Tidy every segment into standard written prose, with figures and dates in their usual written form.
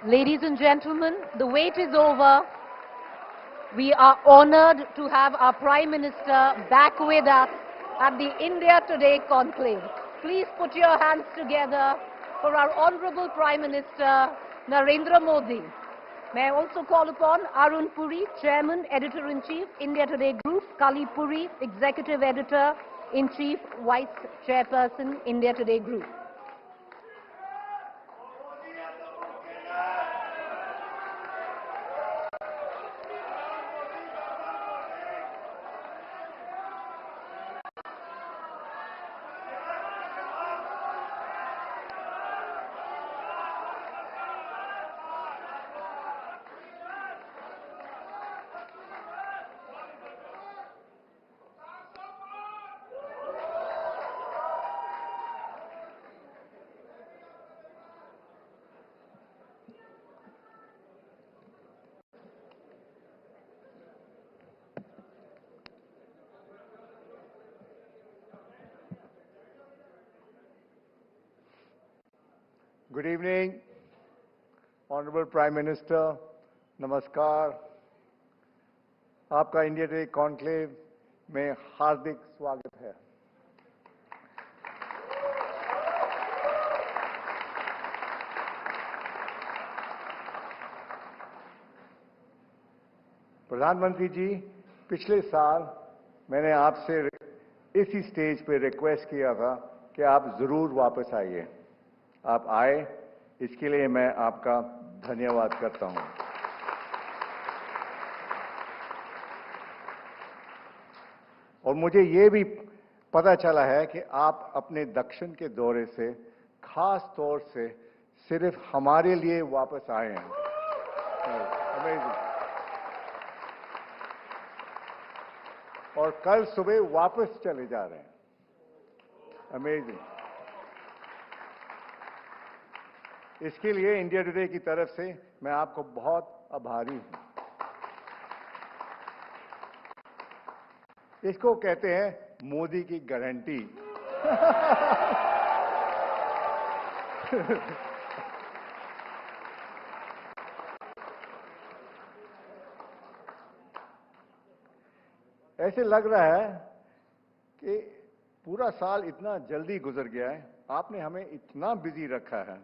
Ladies and gentlemen, the wait is over. We are honored to have our Prime Minister back with us at the India Today conclave. Please put your hands together for our Honorable Prime Minister, Narendra Modi. May I also call upon Arun Puri, Chairman, Editor-in-Chief, India Today Group, Kali Puri, Executive Editor-in-Chief, Vice Chairperson, India Today Group. Good evening, Honorable Prime Minister, नमस्कार, आपका India today conclave में हार्दिक स्वागत है। प्रधानमंत्री जी, पिछले साल मैंने आपसे इसी स्टेज पे रिक्वेस्ट किया था कि आप जरूर वापस आइए। आप आए, इसके लिए मैं आपका धन्यवाद करता हूं। और मुझे ये भी पता चला है कि आप अपने दक्षिण के दौरे से खास तौर से सिर्फ हमारे लिए वापस आए हैं। अमेजिंग। और कल सुबह वापस चले जा रहे हैं। अमेजिंग। इसके लिए इंडिया टुडे की तरफ से मैं आपको बहुत आभारी हूं। इसको कहते हैं मोदी की गारंटी। ऐसे लग रहा है कि पूरा साल इतना जल्दी गुजर गया है, आपने हमें इतना बिजी रखा है।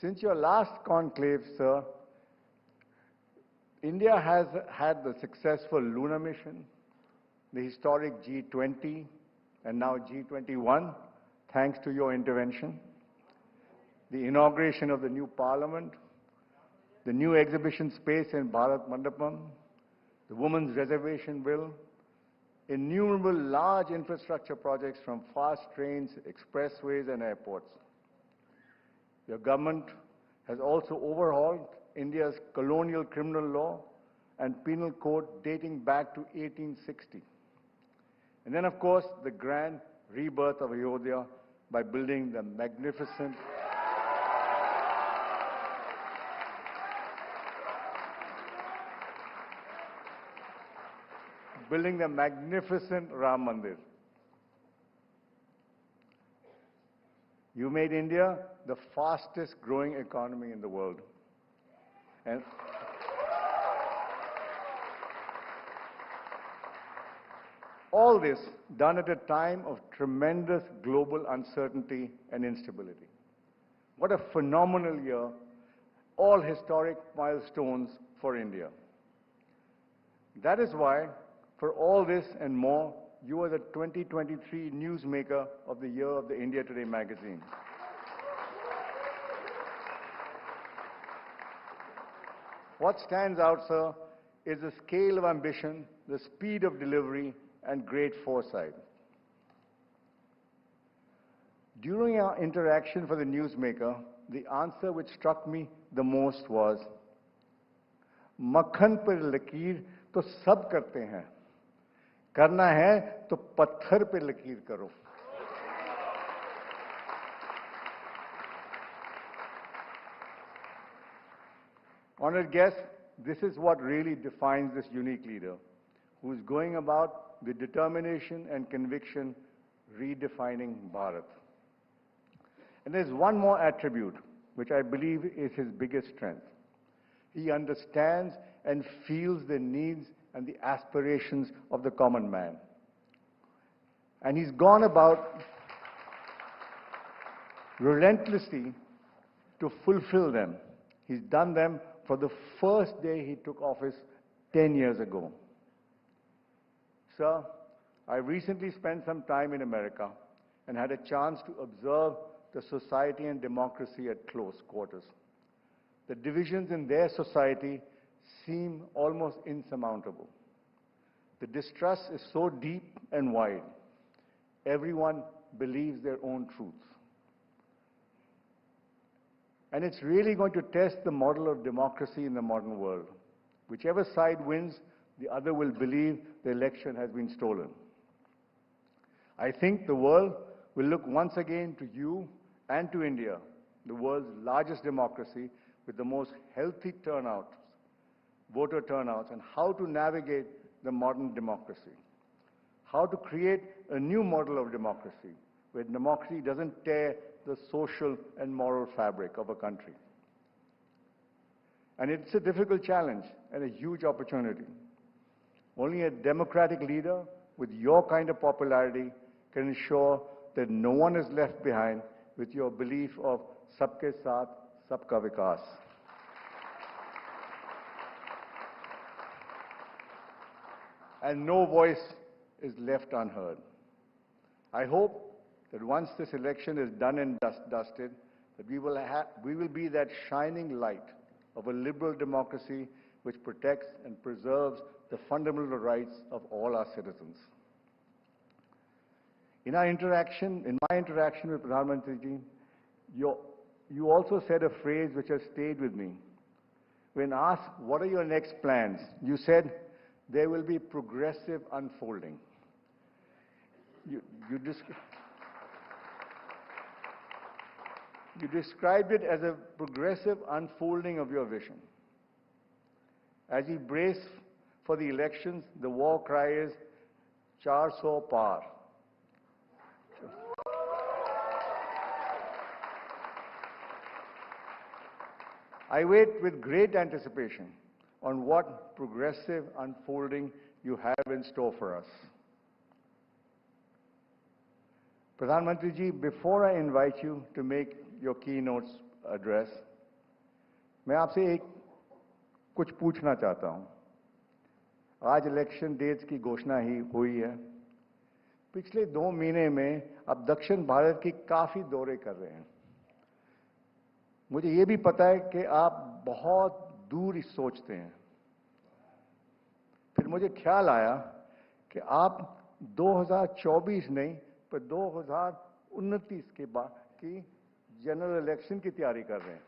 Since your last conclave, sir, India has had the successful lunar mission, the historic G20, and now G21, thanks to your intervention, the inauguration of the new parliament, the new exhibition space in Bharat Mandapam, the women's reservation bill, innumerable large infrastructure projects from fast trains, expressways, and airports. Your government has also overhauled India's colonial criminal law and penal code dating back to 1860. And then, of course, the grand rebirth of Ayodhya by building the magnificent Ram Mandir. You made India the fastest growing economy in the world. And all this done at a time of tremendous global uncertainty and instability. What a phenomenal year, all historic milestones for India. That is why, for all this and more, you are the 2023 Newsmaker of the Year of the India Today magazine. What stands out, sir, is the scale of ambition, the speed of delivery, and great foresight. During our interaction for the Newsmaker, the answer which struck me the most was, मक्खन पर लकीर तो सब करते हैं, करना है तो पत्थर पे लकीर करो। Honored guests, this is what really defines this unique leader, who is going about with determination and conviction redefining Bharat. And there's one more attribute which I believe is his biggest strength. He understands and feels the needs and the aspirations of the common man. And he's gone about relentlessly to fulfill them. He's done them for the first day he took office 10 years ago. Sir, I recently spent some time in America and had a chance to observe the society and democracy at close quarters. The divisions in their society seem almost insurmountable. The distrust is so deep and wide. Everyone believes their own truths. And it's really going to test the model of democracy in the modern world. Whichever side wins, the other will believe the election has been stolen. I think the world will look once again to you and to India, the world's largest democracy with the most healthy turnouts, voter turnouts, and how to navigate the modern democracy. How to create a new model of democracy, where democracy doesn't tear the social and moral fabric of a country. And it's a difficult challenge and a huge opportunity. Only a democratic leader with your kind of popularity can ensure that no one is left behind with your belief of Sabke Saath, Sabka Vikas. And no voice is left unheard. I hope that once this election is done and dusted, that we will be that shining light of a liberal democracy which protects and preserves the fundamental rights of all our citizens. In my interaction with Pradhan Mantri Ji, you also said a phrase which has stayed with me. When asked, what are your next plans? You said, there will be progressive unfolding. You described it as a progressive unfolding of your vision. As you brace for the elections, the war cry is, 400 par. I wait with great anticipation on what progressive unfolding you have in store for us. Pradhan Mantri Ji, before I invite you to make your keynote address, मैं आपसे कुछ पूछना चाहता हूं। आज election dates की घोषणा ही हुई है। पिछले 2 महीने में आप दक्षिण भारत की काफी दौरे कर रहे हैं। मुझे ये भी पता है कि आप बहुत दूर सोचते हैं। फिर मुझे ख्याल आया कि आप 2024 नहीं पर 2029 के बाद की जनरल इलेक्शन की तैयारी कर रहे हैं।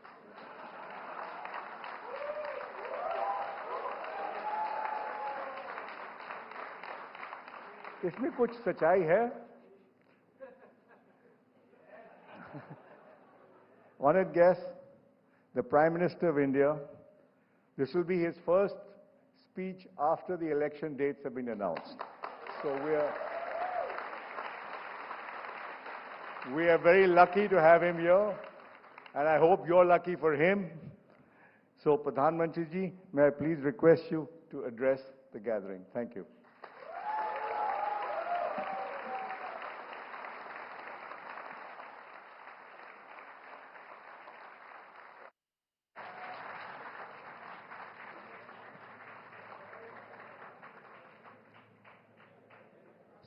इसमें कुछ सच्चाई है? Honored guests, the Prime Minister of India, this will be his first speech after the election dates have been announced. So we are very lucky to have him here, and I hope you're lucky for him. So, Pradhan Mantri Ji, may I please request you to address the gathering. Thank you.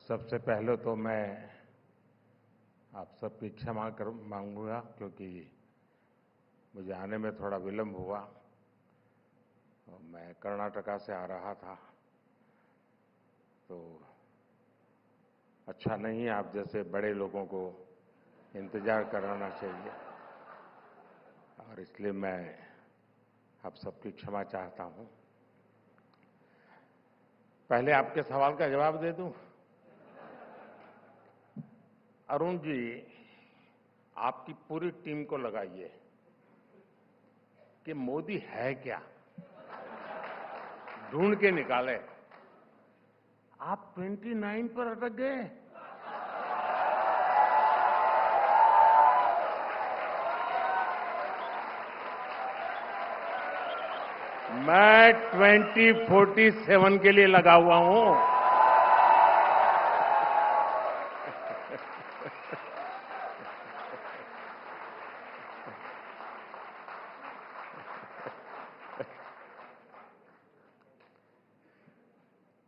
सबसे पहले तो मैं आप सबकी क्षमा मांगूंगा क्योंकि मुझे आने में थोड़ा विलंब हुआ। मैं कर्नाटका से आ रहा था, तो अच्छा नहीं, आप जैसे बड़े लोगों को इंतजार कराना चाहिए, और इसलिए मैं आप सबकी क्षमा चाहता हूं। पहले आपके सवाल का जवाब दे दूं। अरुण जी, आपकी पूरी टीम को लगाइए कि मोदी है क्या, ढूंढ के निकाले। आप 29 पर अटक गए। मैं 2047 के लिए लगा हुआ हूं।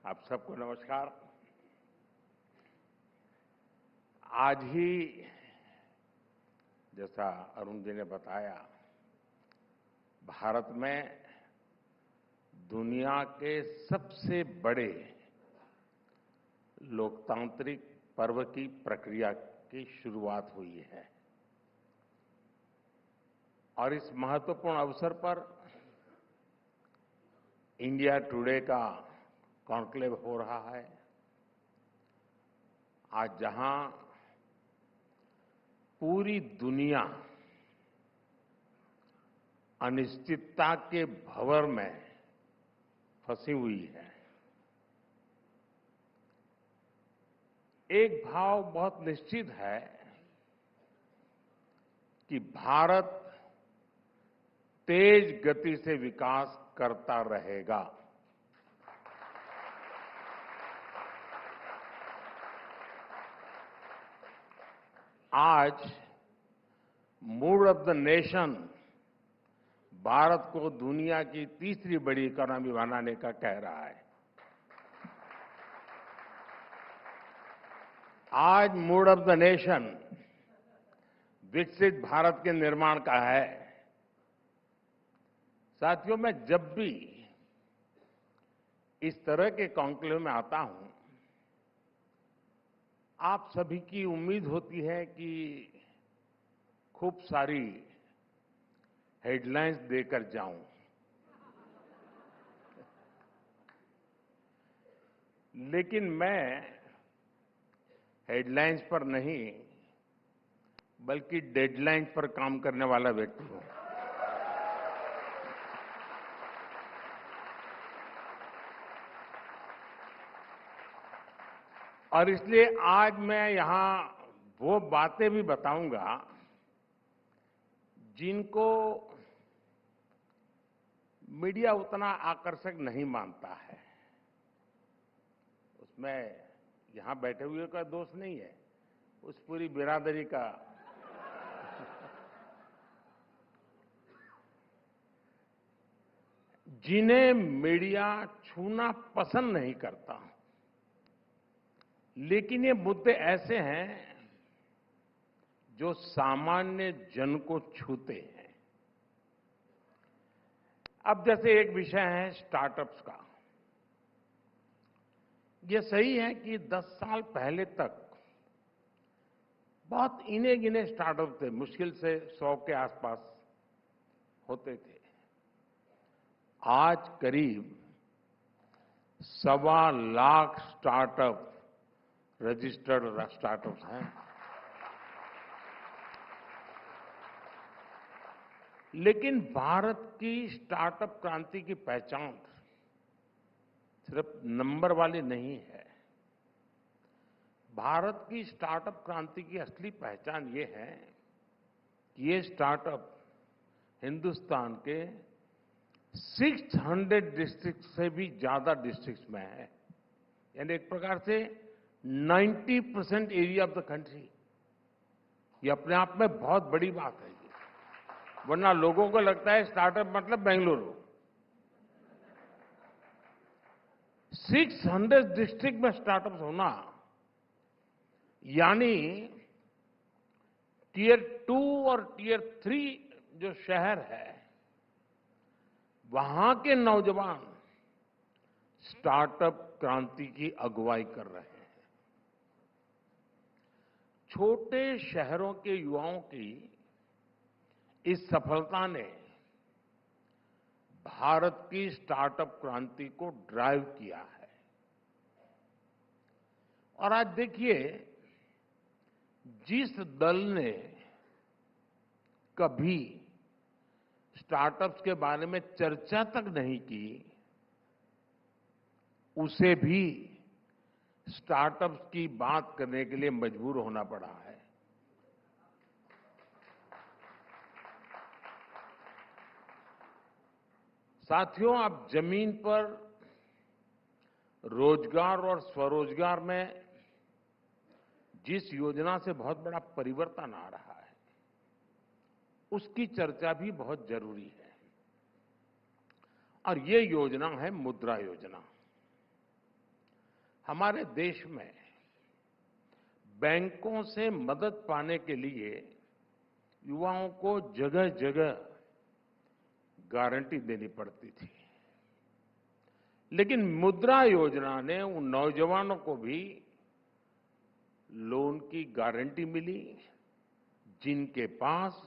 आप सबको नमस्कार। आज ही जैसा अरुण जी ने बताया, भारत में दुनिया के सबसे बड़े लोकतांत्रिक पर्व की प्रक्रिया की शुरुआत हुई है और इस महत्वपूर्ण अवसर पर इंडिया टुडे का कॉन्क्लेव हो रहा है। आज जहां पूरी दुनिया अनिश्चितता के भंवर में फंसी हुई है, एक भाव बहुत निश्चित है कि भारत तेज गति से विकास करता रहेगा। आज mood off the nation Bharat को दुनिया की तीसरी बड़ी इकोनॉमी बनाने का कह रहा है। आज मूड ऑफ द नेशन विकसित भारत के निर्माण का है। साथियों, मैं जब भी इस तरह के कॉन्क्लेव में आता हूं, आप सभी की उम्मीद होती है कि खूब सारी हेडलाइंस देकर जाऊं, लेकिन मैं हेडलाइंस पर नहीं बल्कि डेडलाइंस पर काम करने वाला व्यक्ति हूं। और इसलिए आज मैं यहां वो बातें भी बताऊंगा जिनको मीडिया उतना आकर्षक नहीं मानता है। उसमें यहां बैठे हुए का दोष नहीं है, उस पूरी बिरादरी का। जिन्हें मीडिया छूना पसंद नहीं करता, लेकिन ये मुद्दे ऐसे हैं जो सामान्य जन को छूते हैं। अब जैसे एक विषय है स्टार्टअप्स का। ये सही है कि 10 साल पहले तक बहुत इने गिने स्टार्टअप थे, मुश्किल से 100 के आसपास होते थे। आज करीब 1.25 लाख स्टार्टअप रजिस्टर्ड स्टार्टअप्स हैं। लेकिन भारत की स्टार्टअप क्रांति की पहचान सिर्फ नंबर वाली नहीं है। भारत की स्टार्टअप क्रांति की असली पहचान ये है कि ये स्टार्टअप हिंदुस्तान के 600 डिस्ट्रिक्ट से भी ज्यादा डिस्ट्रिक्ट्स में है, यानी एक प्रकार से 90% एरिया ऑफ द कंट्री। ये अपने आप में बहुत बड़ी बात है। वरना लोगों को लगता है स्टार्टअप मतलब बेंगलुरु। 600 डिस्ट्रिक्ट में स्टार्टअप होना यानी टियर 2 और टियर 3 जो शहर है, वहां के नौजवान स्टार्टअप क्रांति की अगुवाई कर रहे हैं। छोटे शहरों के युवाओं की इस सफलता ने भारत की स्टार्टअप क्रांति को ड्राइव किया है। और आज देखिए, जिस दल ने कभी स्टार्टअप्स के बारे में चर्चा तक नहीं की, उसे भी स्टार्टअप्स की बात करने के लिए मजबूर होना पड़ा है। साथियों, अब जमीन पर रोजगार और स्वरोजगार में जिस योजना से बहुत बड़ा परिवर्तन आ रहा है, उसकी चर्चा भी बहुत जरूरी है। और ये योजना है मुद्रा योजना। हमारे देश में बैंकों से मदद पाने के लिए युवाओं को जगह जगह गारंटी देनी पड़ती थी, लेकिन मुद्रा योजना ने उन नौजवानों को भी लोन की गारंटी मिली जिनके पास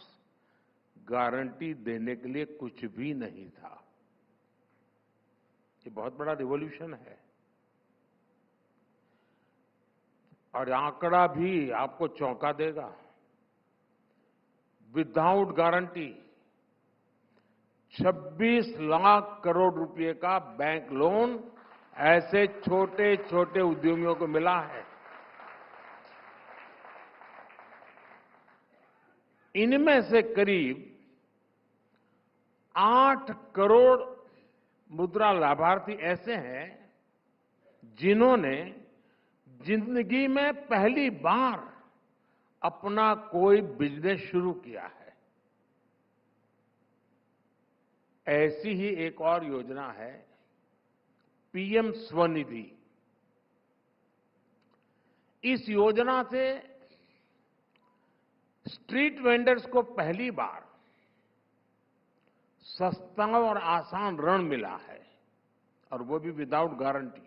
गारंटी देने के लिए कुछ भी नहीं था। ये बहुत बड़ा रिवॉल्यूशन है। और आंकड़ा भी आपको चौंका देगा। विदाउट गारंटी 26 लाख करोड़ रुपए का बैंक लोन ऐसे छोटे छोटे उद्यमियों को मिला है। इनमें से करीब 8 करोड़ मुद्रा लाभार्थी ऐसे हैं जिन्होंने जिंदगी में पहली बार अपना कोई बिजनेस शुरू किया है। ऐसी ही एक और योजना है पीएम स्वनिधि। इस योजना से स्ट्रीट वेंडर्स को पहली बार सस्ता और आसान ऋण मिला है, और वो भी विदाउट गारंटी।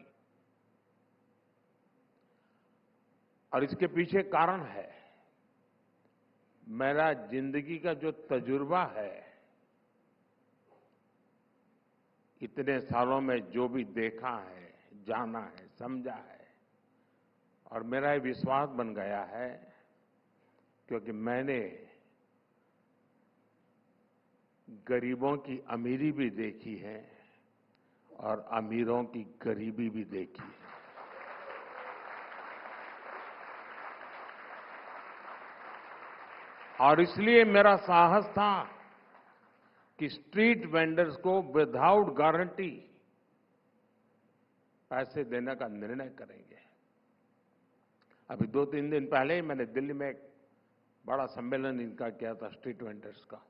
और इसके पीछे कारण है मेरा जिंदगी का जो तजुर्बा है, इतने सालों में जो भी देखा है, जाना है, समझा है, और मेरा ये विश्वास बन गया है क्योंकि मैंने गरीबों की अमीरी भी देखी है और अमीरों की गरीबी भी देखी है। और इसलिए मेरा साहस था कि स्ट्रीट वेंडर्स को विदाउट गारंटी पैसे देने का निर्णय करेंगे। अभी 2-3 दिन पहले ही मैंने दिल्ली में एक बड़ा सम्मेलन इनका किया था, स्ट्रीट वेंडर्स का।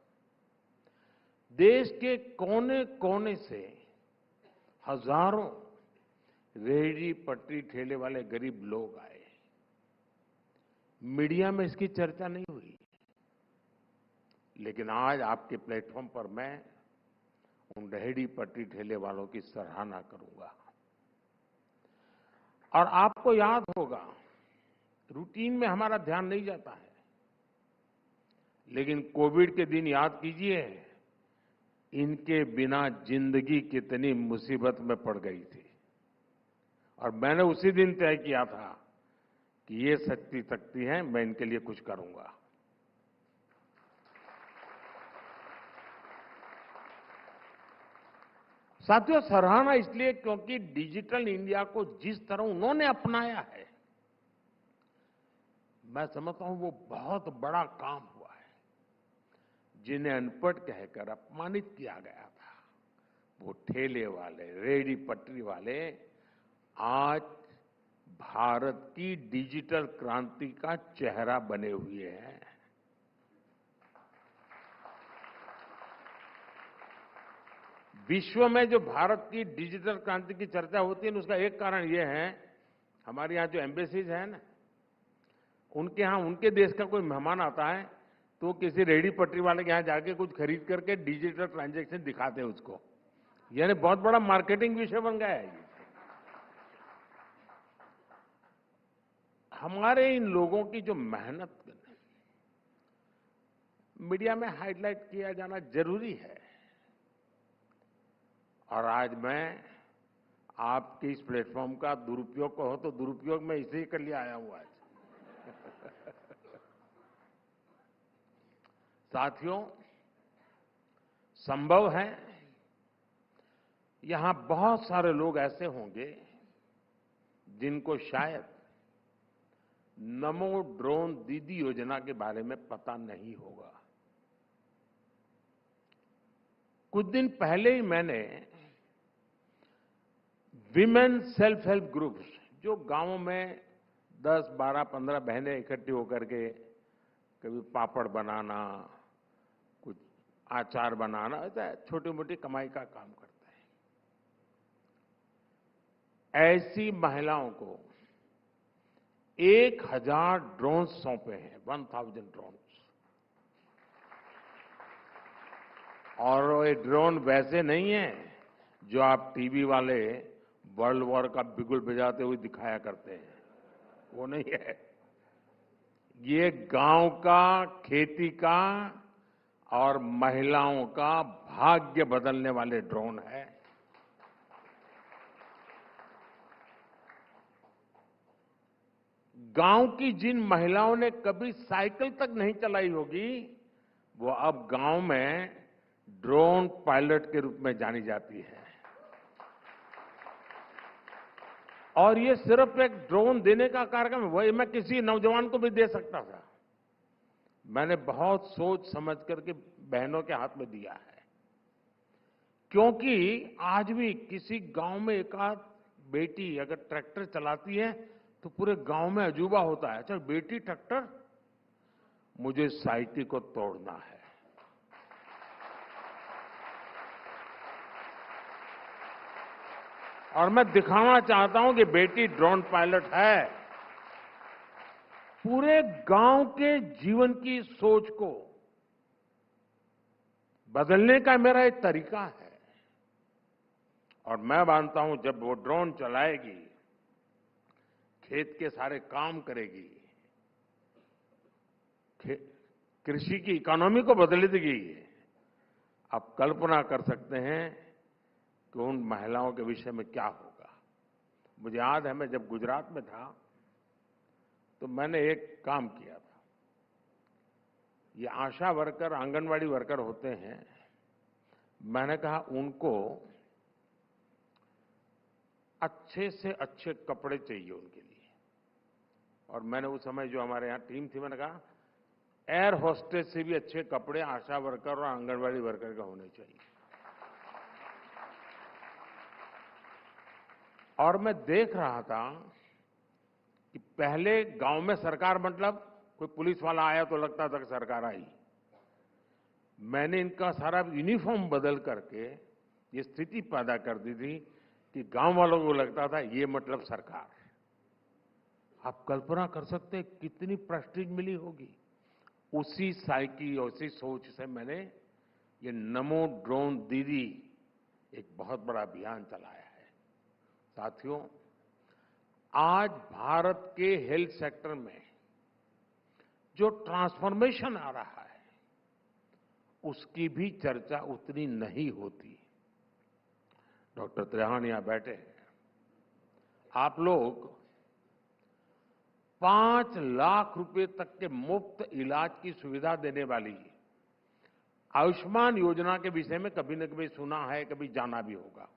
देश के कोने कोने से हजारों रेहड़ी पटरी ठेले वाले गरीब लोग आए। मीडिया में इसकी चर्चा नहीं हुई, लेकिन आज आपके प्लेटफॉर्म पर मैं उन रेहड़ी पटरी ठेले वालों की सराहना करूंगा। और आपको याद होगा, रूटीन में हमारा ध्यान नहीं जाता है, लेकिन कोविड के दिन याद कीजिए, इनके बिना जिंदगी कितनी मुसीबत में पड़ गई थी। और मैंने उसी दिन तय किया था कि ये शक्ति शक्ति है, मैं इनके लिए कुछ करूंगा। साथियों, सराहना इसलिए क्योंकि डिजिटल इंडिया को जिस तरह उन्होंने अपनाया है, मैं समझता हूं वो बहुत बड़ा काम हुआ है। जिन्हें अनपढ़ कहकर अपमानित किया गया था, वो ठेले वाले, रेहड़ी पटरी वाले आज भारत की डिजिटल क्रांति का चेहरा बने हुए हैं। विश्व में जो भारत की डिजिटल क्रांति की चर्चा होती है, उसका एक कारण ये है, हमारे यहाँ जो एम्बेसीज है ना, उनके यहाँ उनके देश का कोई मेहमान आता है तो किसी रेहड़ी पटरी वाले के यहाँ जाके कुछ खरीद करके डिजिटल ट्रांजैक्शन दिखाते हैं उसको। यानी बहुत बड़ा मार्केटिंग विषय बन गया है ये। हमारे इन लोगों की जो मेहनत मीडिया में हाईलाइट किया जाना जरूरी है। और आज मैं आपके इस प्लेटफॉर्म का दुरुपयोग हो तो दुरुपयोग मैं इसे ही कर लिया आया हूं आज। साथियों, संभव है यहां बहुत सारे लोग ऐसे होंगे जिनको शायद नमो ड्रोन दीदी योजना के बारे में पता नहीं होगा। कुछ दिन पहले ही मैंने विमेन सेल्फ हेल्प ग्रुप्स, जो गांवों में 10, 12, 15 बहनें इकट्ठी होकर के कभी पापड़ बनाना, कुछ अचार बनाना, ऐसा छोटी मोटी कमाई का काम करते हैं। ऐसी महिलाओं को 1000 ड्रोन सौंपे हैं, 1000 ड्रोन। और ये ड्रोन वैसे नहीं है जो आप टीवी वाले वर्ल्ड वॉर का बिगुल बजाते हुए दिखाया करते हैं, वो नहीं है। ये गांव का, खेती का और महिलाओं का भाग्य बदलने वाले ड्रोन है। गांव की जिन महिलाओं ने कभी साइकिल तक नहीं चलाई होगी, वो अब गांव में ड्रोन पायलट के रूप में जानी जाती है। और ये सिर्फ एक ड्रोन देने का कार्यक्रम है, वही मैं किसी नौजवान को भी दे सकता था। मैंने बहुत सोच समझ करके बहनों के हाथ में दिया है, क्योंकि आज भी किसी गांव में एक आध बेटी अगर ट्रैक्टर चलाती है तो पूरे गांव में अजूबा होता है, अच्छा बेटी ट्रैक्टर, मुझे साइकिल को तोड़ना है। और मैं दिखाना चाहता हूं कि बेटी ड्रोन पायलट है। पूरे गांव के जीवन की सोच को बदलने का मेरा एक तरीका है। और मैं मानता हूं जब वो ड्रोन चलाएगी, खेत के सारे काम करेगी, कृषि की इकोनॉमी को बदल देगी, आप कल्पना कर सकते हैं कि उन महिलाओं के विषय में क्या होगा। मुझे याद है, मैं जब गुजरात में था तो मैंने एक काम किया था। ये आशा वर्कर, आंगनवाड़ी वर्कर होते हैं, मैंने कहा उनको अच्छे से अच्छे कपड़े चाहिए उनके लिए। और मैंने उस समय जो हमारे यहाँ टीम थी, मैंने कहा एयर होस्टेस से भी अच्छे कपड़े आशा वर्कर और आंगनवाड़ी वर्कर के होने चाहिए। और मैं देख रहा था कि पहले गांव में सरकार मतलब कोई पुलिस वाला आया तो लगता था कि सरकार आई। मैंने इनका सारा यूनिफॉर्म बदल करके ये स्थिति पैदा कर दी थी कि गांव वालों को लगता था ये मतलब सरकार। आप कल्पना कर सकते हैं कितनी प्रेस्टीज मिली होगी। उसी साइकी, उसी सोच से मैंने ये नमो ड्रोन दीदी एक बहुत बड़ा अभियान चलाया है। साथियों, आज भारत के हेल्थ सेक्टर में जो ट्रांसफॉर्मेशन आ रहा है, उसकी भी चर्चा उतनी नहीं होती। डॉक्टर त्रेहान यहां बैठे हैं। आप लोग 5 लाख रुपए तक के मुफ्त इलाज की सुविधा देने वाली आयुष्मान योजना के विषय में कभी न कभी सुना है, कभी जाना भी होगा।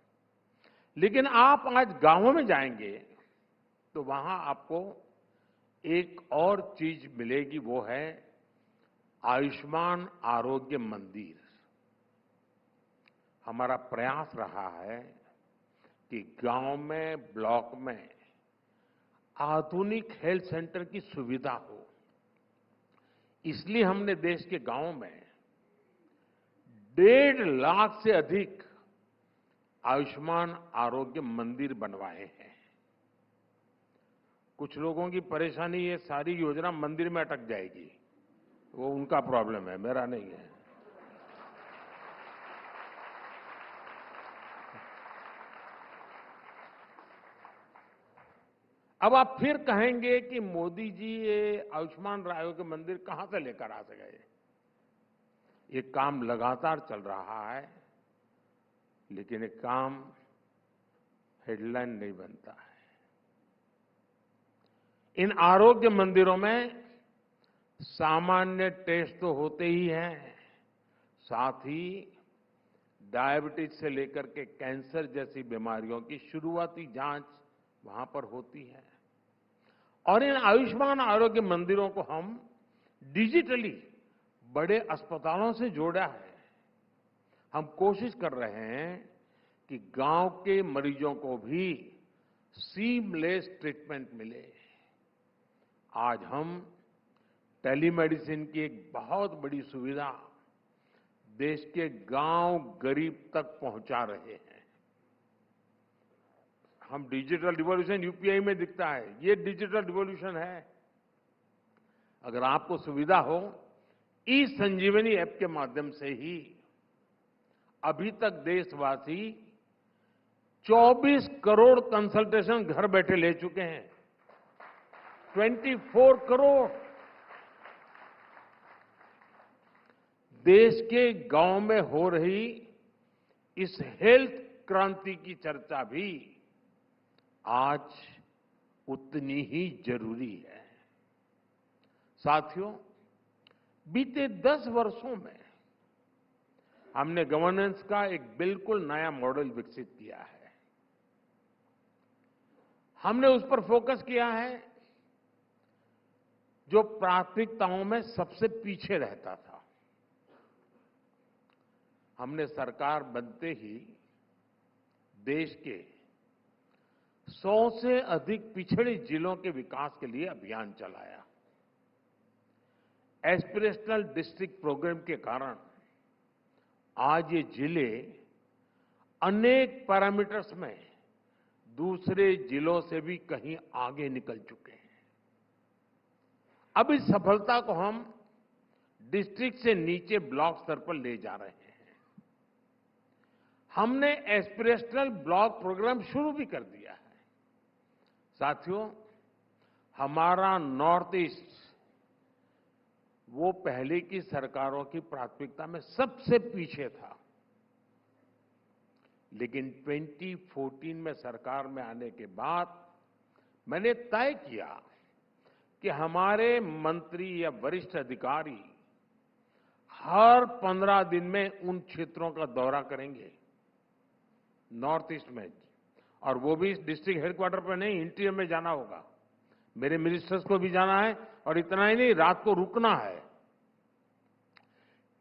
लेकिन आप आज गांवों में जाएंगे तो वहां आपको एक और चीज मिलेगी, वो है आयुष्मान आरोग्य मंदिर। हमारा प्रयास रहा है कि गांव में, ब्लॉक में आधुनिक हेल्थ सेंटर की सुविधा हो। इसलिए हमने देश के गांवों में 1.5 लाख से अधिक आयुष्मान आरोग्य मंदिर बनवाए हैं। कुछ लोगों की परेशानी, ये सारी योजना मंदिर में अटक जाएगी, वो उनका प्रॉब्लम है, मेरा नहीं है। अब आप फिर कहेंगे कि मोदी जी ये आयुष्मान आरोग्य मंदिर कहां से लेकर आ गए। ये काम लगातार चल रहा है, लेकिन ये काम हेडलाइन नहीं बनता है। इन आरोग्य मंदिरों में सामान्य टेस्ट तो होते ही हैं, साथ ही डायबिटीज से लेकर के कैंसर जैसी बीमारियों की शुरुआती जांच वहां पर होती है। और इन आयुष्मान आरोग्य मंदिरों को हम डिजिटली बड़े अस्पतालों से जोड़ा है। हम कोशिश कर रहे हैं कि गांव के मरीजों को भी सीमलेस ट्रीटमेंट मिले। आज हम टेलीमेडिसिन की एक बहुत बड़ी सुविधा देश के गांव गरीब तक पहुंचा रहे हैं। हम डिजिटल रिवॉल्यूशन यूपीआई में दिखता है, ये डिजिटल रिवॉल्यूशन है। अगर आपको सुविधा हो, ई संजीवनी ऐप के माध्यम से ही अभी तक देशवासी 24 करोड़ कंसल्टेशन घर बैठे ले चुके हैं। 24 करोड़। देश के गांव में हो रही इस हेल्थ क्रांति की चर्चा भी आज उतनी ही जरूरी है। साथियों, बीते 10 वर्षों में हमने गवर्नेंस का एक बिल्कुल नया मॉडल विकसित किया है। हमने उस पर फोकस किया है जो प्राथमिकताओं में सबसे पीछे रहता था। हमने सरकार बनते ही देश के 100 से अधिक पिछड़े जिलों के विकास के लिए अभियान चलाया। एस्पिरेशनल डिस्ट्रिक्ट प्रोग्राम के कारण आज ये जिले अनेक पैरामीटर्स में दूसरे जिलों से भी कहीं आगे निकल चुके हैं। अब इस सफलता को हम डिस्ट्रिक्ट से नीचे ब्लॉक स्तर पर ले जा रहे हैं। हमने एस्पिरेशनल ब्लॉक प्रोग्राम शुरू भी कर दिया है। साथियों, हमारा नॉर्थ ईस्ट वो पहले की सरकारों की प्राथमिकता में सबसे पीछे था, लेकिन 2014 में सरकार में आने के बाद मैंने तय किया कि हमारे मंत्री या वरिष्ठ अधिकारी हर 15 दिन में उन क्षेत्रों का दौरा करेंगे नॉर्थ ईस्ट में, और वो भी डिस्ट्रिक्ट हेडक्वार्टर पर नहीं, इंटीरियर में जाना होगा। मेरे मिनिस्टर्स को भी जाना है, और इतना ही नहीं, रात को रुकना है।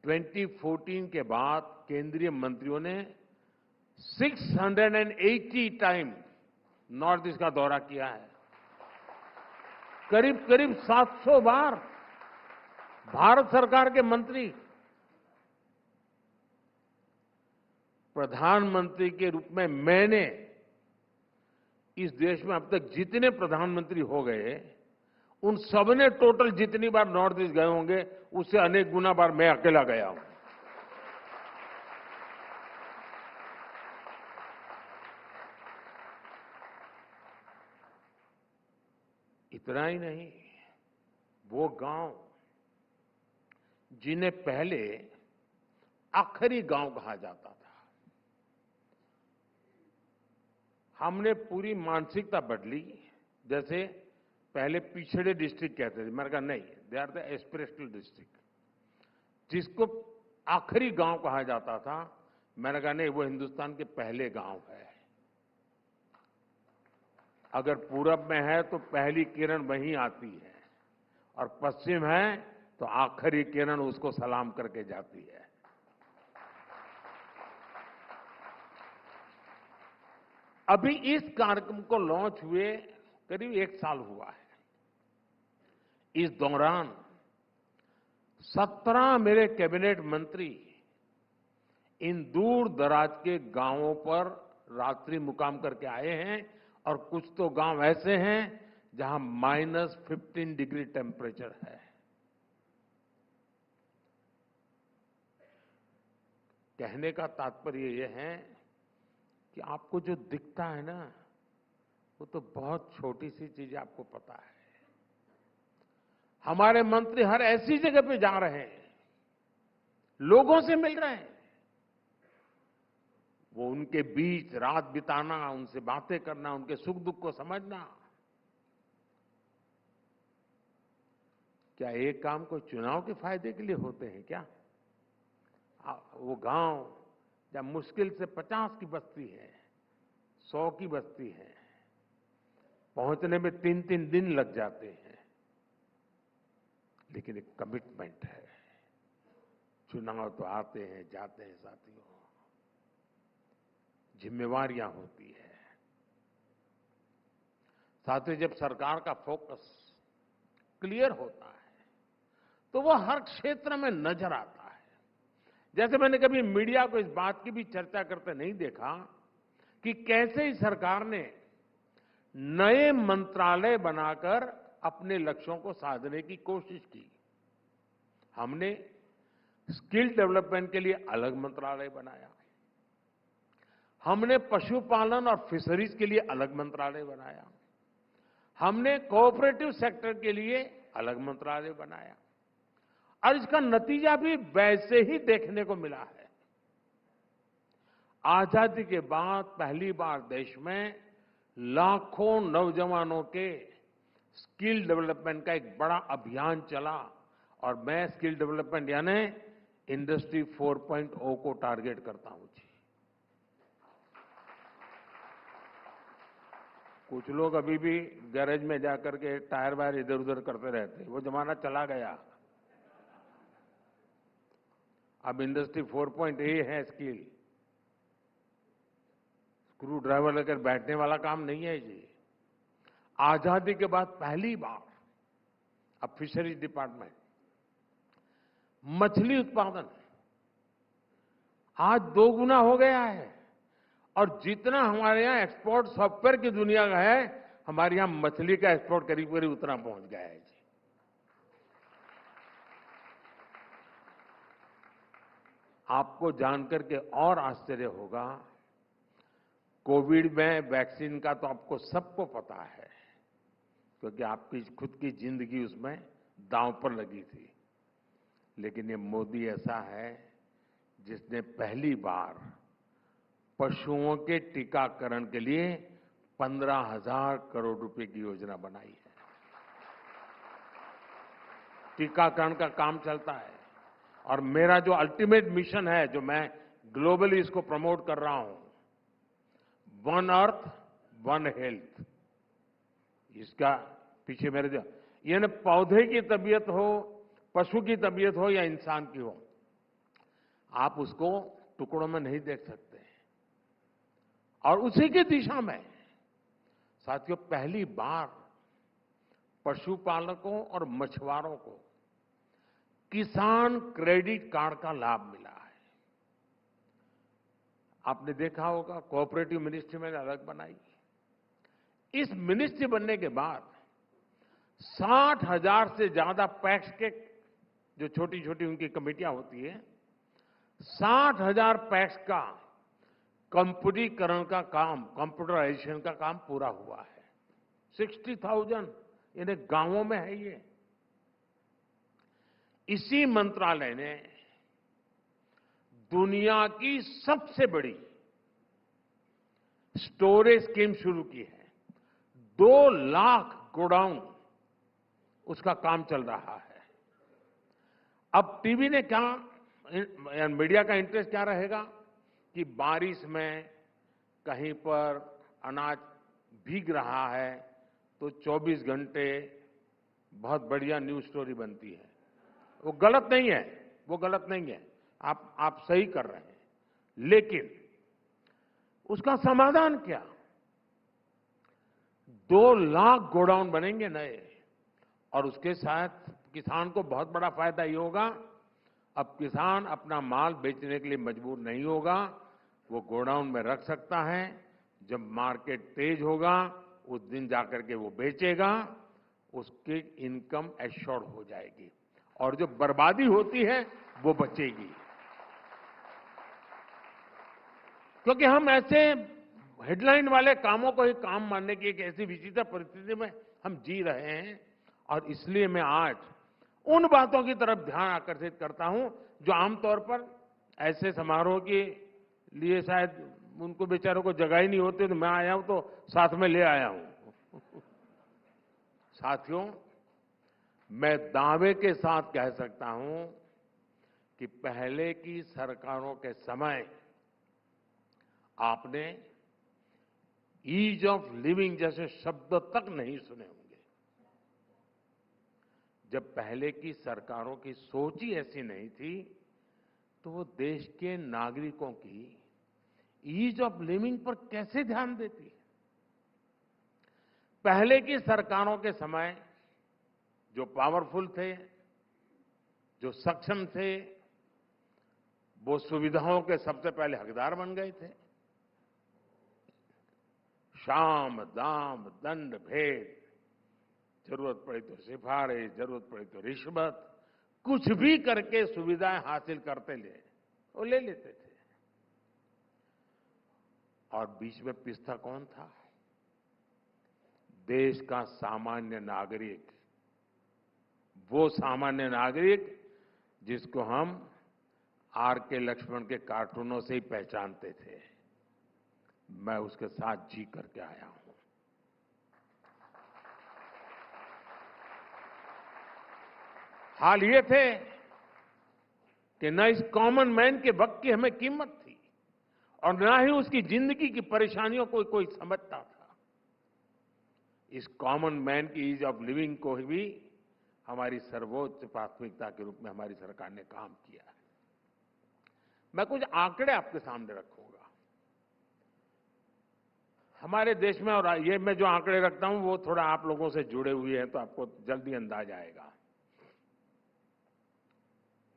2014 के बाद केंद्रीय मंत्रियों ने 680 टाइम नॉर्थ ईस्ट का दौरा किया है। करीब करीब 700 बार भारत सरकार के मंत्री प्रधानमंत्री के रूप में मैंने इस देश में अब तक जितने प्रधानमंत्री हो गए उन सबने टोटल जितनी बार नॉर्थ ईस्ट गए होंगे उससे अनेक गुना बार मैं अकेला गया हूं। इतना ही नहीं, वो गांव जिन्हें पहले आखिरी गांव कहा जाता था, हमने पूरी मानसिकता बदली। जैसे पहले पिछड़े डिस्ट्रिक्ट कहते थे, मैंने कहा नहीं, they are the aspirational district. जिसको आखिरी गांव कहा जाता था, मैंने कहा नहीं, वो हिंदुस्तान के पहले गांव है। अगर पूरब में है तो पहली किरण वहीं आती है, और पश्चिम है तो आखिरी किरण उसको सलाम करके जाती है। अभी इस कार्यक्रम को लॉन्च हुए करीब 1 साल हुआ है। इस दौरान 17 मेरे कैबिनेट मंत्री इन दूर दराज के गांवों पर रात्रि मुकाम करके आए हैं, और कुछ तो गांव ऐसे हैं जहां -15 डिग्री टेम्परेचर है। कहने का तात्पर्य यह है कि आपको जो दिखता है ना, वो तो बहुत छोटी सी चीज, आपको पता है। हमारे मंत्री हर ऐसी जगह पे जा रहे हैं, लोगों से मिल रहे हैं, वो उनके बीच रात बिताना, उनसे बातें करना, उनके सुख दुख को समझना। क्या एक काम को चुनाव के फायदे के लिए होते हैं क्या? वो गांव जब मुश्किल से 50 की बस्ती है, 100 की बस्ती है, पहुंचने में 3-3 दिन लग जाते हैं, लेकिन एक कमिटमेंट है। चुनाव तो आते हैं जाते हैं साथियों, जिम्मेवारियां होती है। साथियों, जब सरकार का फोकस क्लियर होता है तो वो हर क्षेत्र में नजर आता है। जैसे मैंने कभी मीडिया को इस बात की भी चर्चा करते नहीं देखा कि कैसे ही सरकार ने नए मंत्रालय बनाकर अपने लक्ष्यों को साधने की कोशिश की। हमने स्किल डेवलपमेंट के लिए अलग मंत्रालय बनाया, हमने पशुपालन और फिशरीज के लिए अलग मंत्रालय बनाया, हमने कोऑपरेटिव सेक्टर के लिए अलग मंत्रालय बनाया और इसका नतीजा भी वैसे ही देखने को मिला है। आजादी के बाद पहली बार देश में लाखों नौजवानों के स्किल डेवलपमेंट का एक बड़ा अभियान चला और मैं स्किल डेवलपमेंट यानी इंडस्ट्री 4.0 को टारगेट करता हूं जी। कुछ लोग अभी भी गैरेज में जाकर के टायर वायर इधर उधर करते रहते हैं, वो जमाना चला गया। अब इंडस्ट्री 4.0 है स्किल। स्क्रू ड्राइवर लेकर बैठने वाला काम नहीं है जी। आजादी के बाद पहली बार अब फिशरीज डिपार्टमेंट, मछली उत्पादन आज 2 गुना हो गया है और जितना हमारे यहां एक्सपोर्ट सॉफ्टवेयर की दुनिया का है, हमारे यहां मछली का एक्सपोर्ट करीब करीब उतना पहुंच गया है जी। आपको जानकर के और आश्चर्य होगा, कोविड में वैक्सीन का तो आपको सबको पता है क्योंकि आपकी खुद की जिंदगी उसमें दांव पर लगी थी। लेकिन ये मोदी ऐसा है जिसने पहली बार पशुओं के टीकाकरण के लिए 15,000 करोड़ रुपए की योजना बनाई है। टीकाकरण का काम चलता है और मेरा जो अल्टीमेट मिशन है, जो मैं ग्लोबली इसको प्रमोट कर रहा हूं, वन अर्थ वन हेल्थ, इसका पीछे मेरे जो यानी पौधे की तबीयत हो, पशु की तबीयत हो या इंसान की हो, आप उसको टुकड़ों में नहीं देख सकते। और उसी की दिशा में साथियों पहली बार पशुपालकों और मछुआरों को किसान क्रेडिट कार्ड का लाभ मिला है। आपने देखा होगा कोऑपरेटिव मिनिस्ट्री मैंने अलग बनाई। इस मिनिस्ट्री बनने के बाद 60,000 से ज्यादा पैक्स के जो छोटी छोटी उनकी कमेटियां होती है, 60,000 पैक्स का कंप्यूटरीकरण का काम, कंप्यूटराइजेशन का काम पूरा हुआ है। 60,000 यानी गांवों में है ये। इसी मंत्रालय ने दुनिया की सबसे बड़ी स्टोरेज स्कीम शुरू की है। 2 लाख गोडाउन उसका काम चल रहा है। अब टीवी ने क्या, मीडिया का इंटरेस्ट क्या रहेगा कि बारिश में कहीं पर अनाज भीग रहा है तो 24 घंटे बहुत बढ़िया न्यूज स्टोरी बनती है। वो गलत नहीं है, वो गलत नहीं है, आप सही कर रहे हैं। लेकिन उसका समाधान क्या? 2 लाख गोडाउन बनेंगे नए और उसके साथ किसान को बहुत बड़ा फायदा ये होगा, अब किसान अपना माल बेचने के लिए मजबूर नहीं होगा, वो गोडाउन में रख सकता है। जब मार्केट तेज होगा उस दिन जाकर के वो बेचेगा, उसकी इनकम एश्योर्ड हो जाएगी और जो बर्बादी होती है वो बचेगी। क्योंकि हम ऐसे हेडलाइन वाले कामों को ही काम मानने की एक ऐसी विचित्र परिस्थिति में हम जी रहे हैं और इसलिए मैं आज उन बातों की तरफ ध्यान आकर्षित करता हूं जो आमतौर पर ऐसे समारोह के लिए शायद उनको बेचारों को जगह ही नहीं होती, तो मैं आया हूं तो साथ में ले आया हूं। साथियों, मैं दावे के साथ कह सकता हूं कि पहले की सरकारों के समय आपने ईज ऑफ लिविंग जैसे शब्द तक नहीं सुने होंगे। जब पहले की सरकारों की सोच ही ऐसी नहीं थी तो वो देश के नागरिकों की ईज ऑफ लिविंग पर कैसे ध्यान देती है। पहले की सरकारों के समय जो पावरफुल थे, जो सक्षम थे, वो सुविधाओं के सबसे पहले हकदार बन गए थे। शाम दाम दंड भेद, जरूरत पड़ी तो सिफारिश, जरूरत पड़ी तो रिश्वत, कुछ भी करके सुविधाएं हासिल करते वो ले लेते थे। और बीच में पिसता कौन था? देश का सामान्य नागरिक, वो सामान्य नागरिक जिसको हम R.K. लक्ष्मण के कार्टूनों से ही पहचानते थे। मैं उसके साथ जी करके आया हूं। हाल ये थे कि न इस कॉमन मैन के वक्त की हमें कीमत थी और न ही उसकी जिंदगी की परेशानियों को कोई समझता था। इस कॉमन मैन की ईज ऑफ लिविंग को भी हमारी सर्वोच्च प्राथमिकता के रूप में हमारी सरकार ने काम किया है। मैं कुछ आंकड़े आपके सामने रखूंगा। हमारे देश में, और ये मैं जो आंकड़े रखता हूं वो थोड़ा आप लोगों से जुड़े हुए हैं तो आपको जल्दी अंदाज आएगा।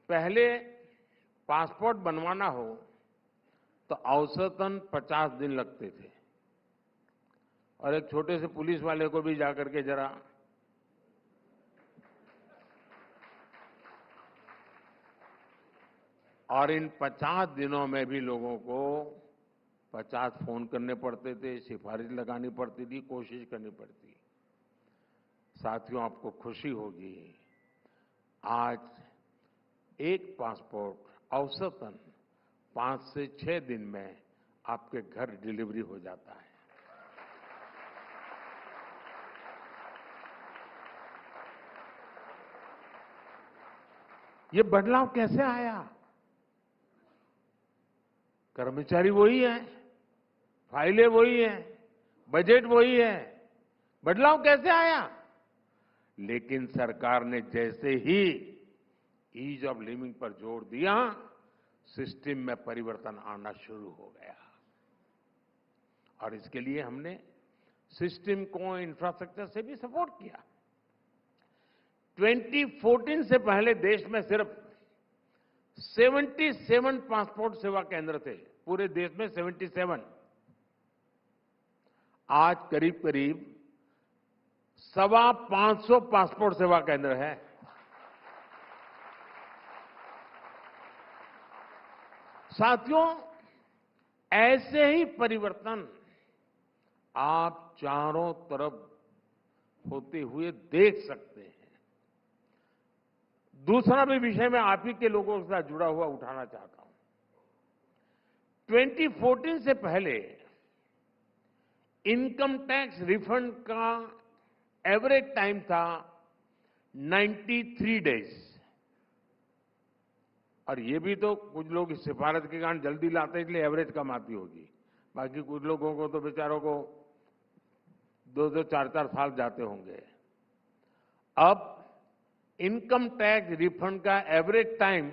पहले पासपोर्ट बनवाना हो तो औसतन 50 दिन लगते थे और एक छोटे से पुलिस वाले को भी जाकर के जरा और इन 50 दिनों में भी लोगों को 50 फोन करने पड़ते थे, सिफारिश लगानी पड़ती थी, कोशिश करनी पड़ती। साथियों, आपको खुशी होगी, आज एक पासपोर्ट औसतन 5 से 6 दिन में आपके घर डिलीवरी हो जाता है। ये बदलाव कैसे आया? कर्मचारी वही है, फाइलें वही हैं, बजट वही है, बदलाव कैसे आया? लेकिन सरकार ने जैसे ही ईज ऑफ लिविंग पर जोर दिया, सिस्टम में परिवर्तन आना शुरू हो गया। और इसके लिए हमने सिस्टम को, इंफ्रास्ट्रक्चर से भी सपोर्ट किया। 2014 से पहले देश में सिर्फ 77 पासपोर्ट सेवा केंद्र थे, पूरे देश में 77। आज करीब करीब 525 पासपोर्ट सेवा केंद्र है। साथियों, ऐसे ही परिवर्तन आप चारों तरफ होते हुए देख सकते हैं। दूसरा भी विषय मैं आप ही के लोगों के साथ जुड़ा हुआ उठाना चाहता हूं। 2014 से पहले इनकम टैक्स रिफंड का एवरेज टाइम था 93 डेज। और ये भी तो कुछ लोग इस सिफारिश के कारण जल्दी लाते इसलिए एवरेज कम आती होगी, बाकी कुछ लोगों को तो बेचारों को 2-2, 4-4 साल जाते होंगे। अब इनकम टैक्स रिफंड का एवरेज टाइम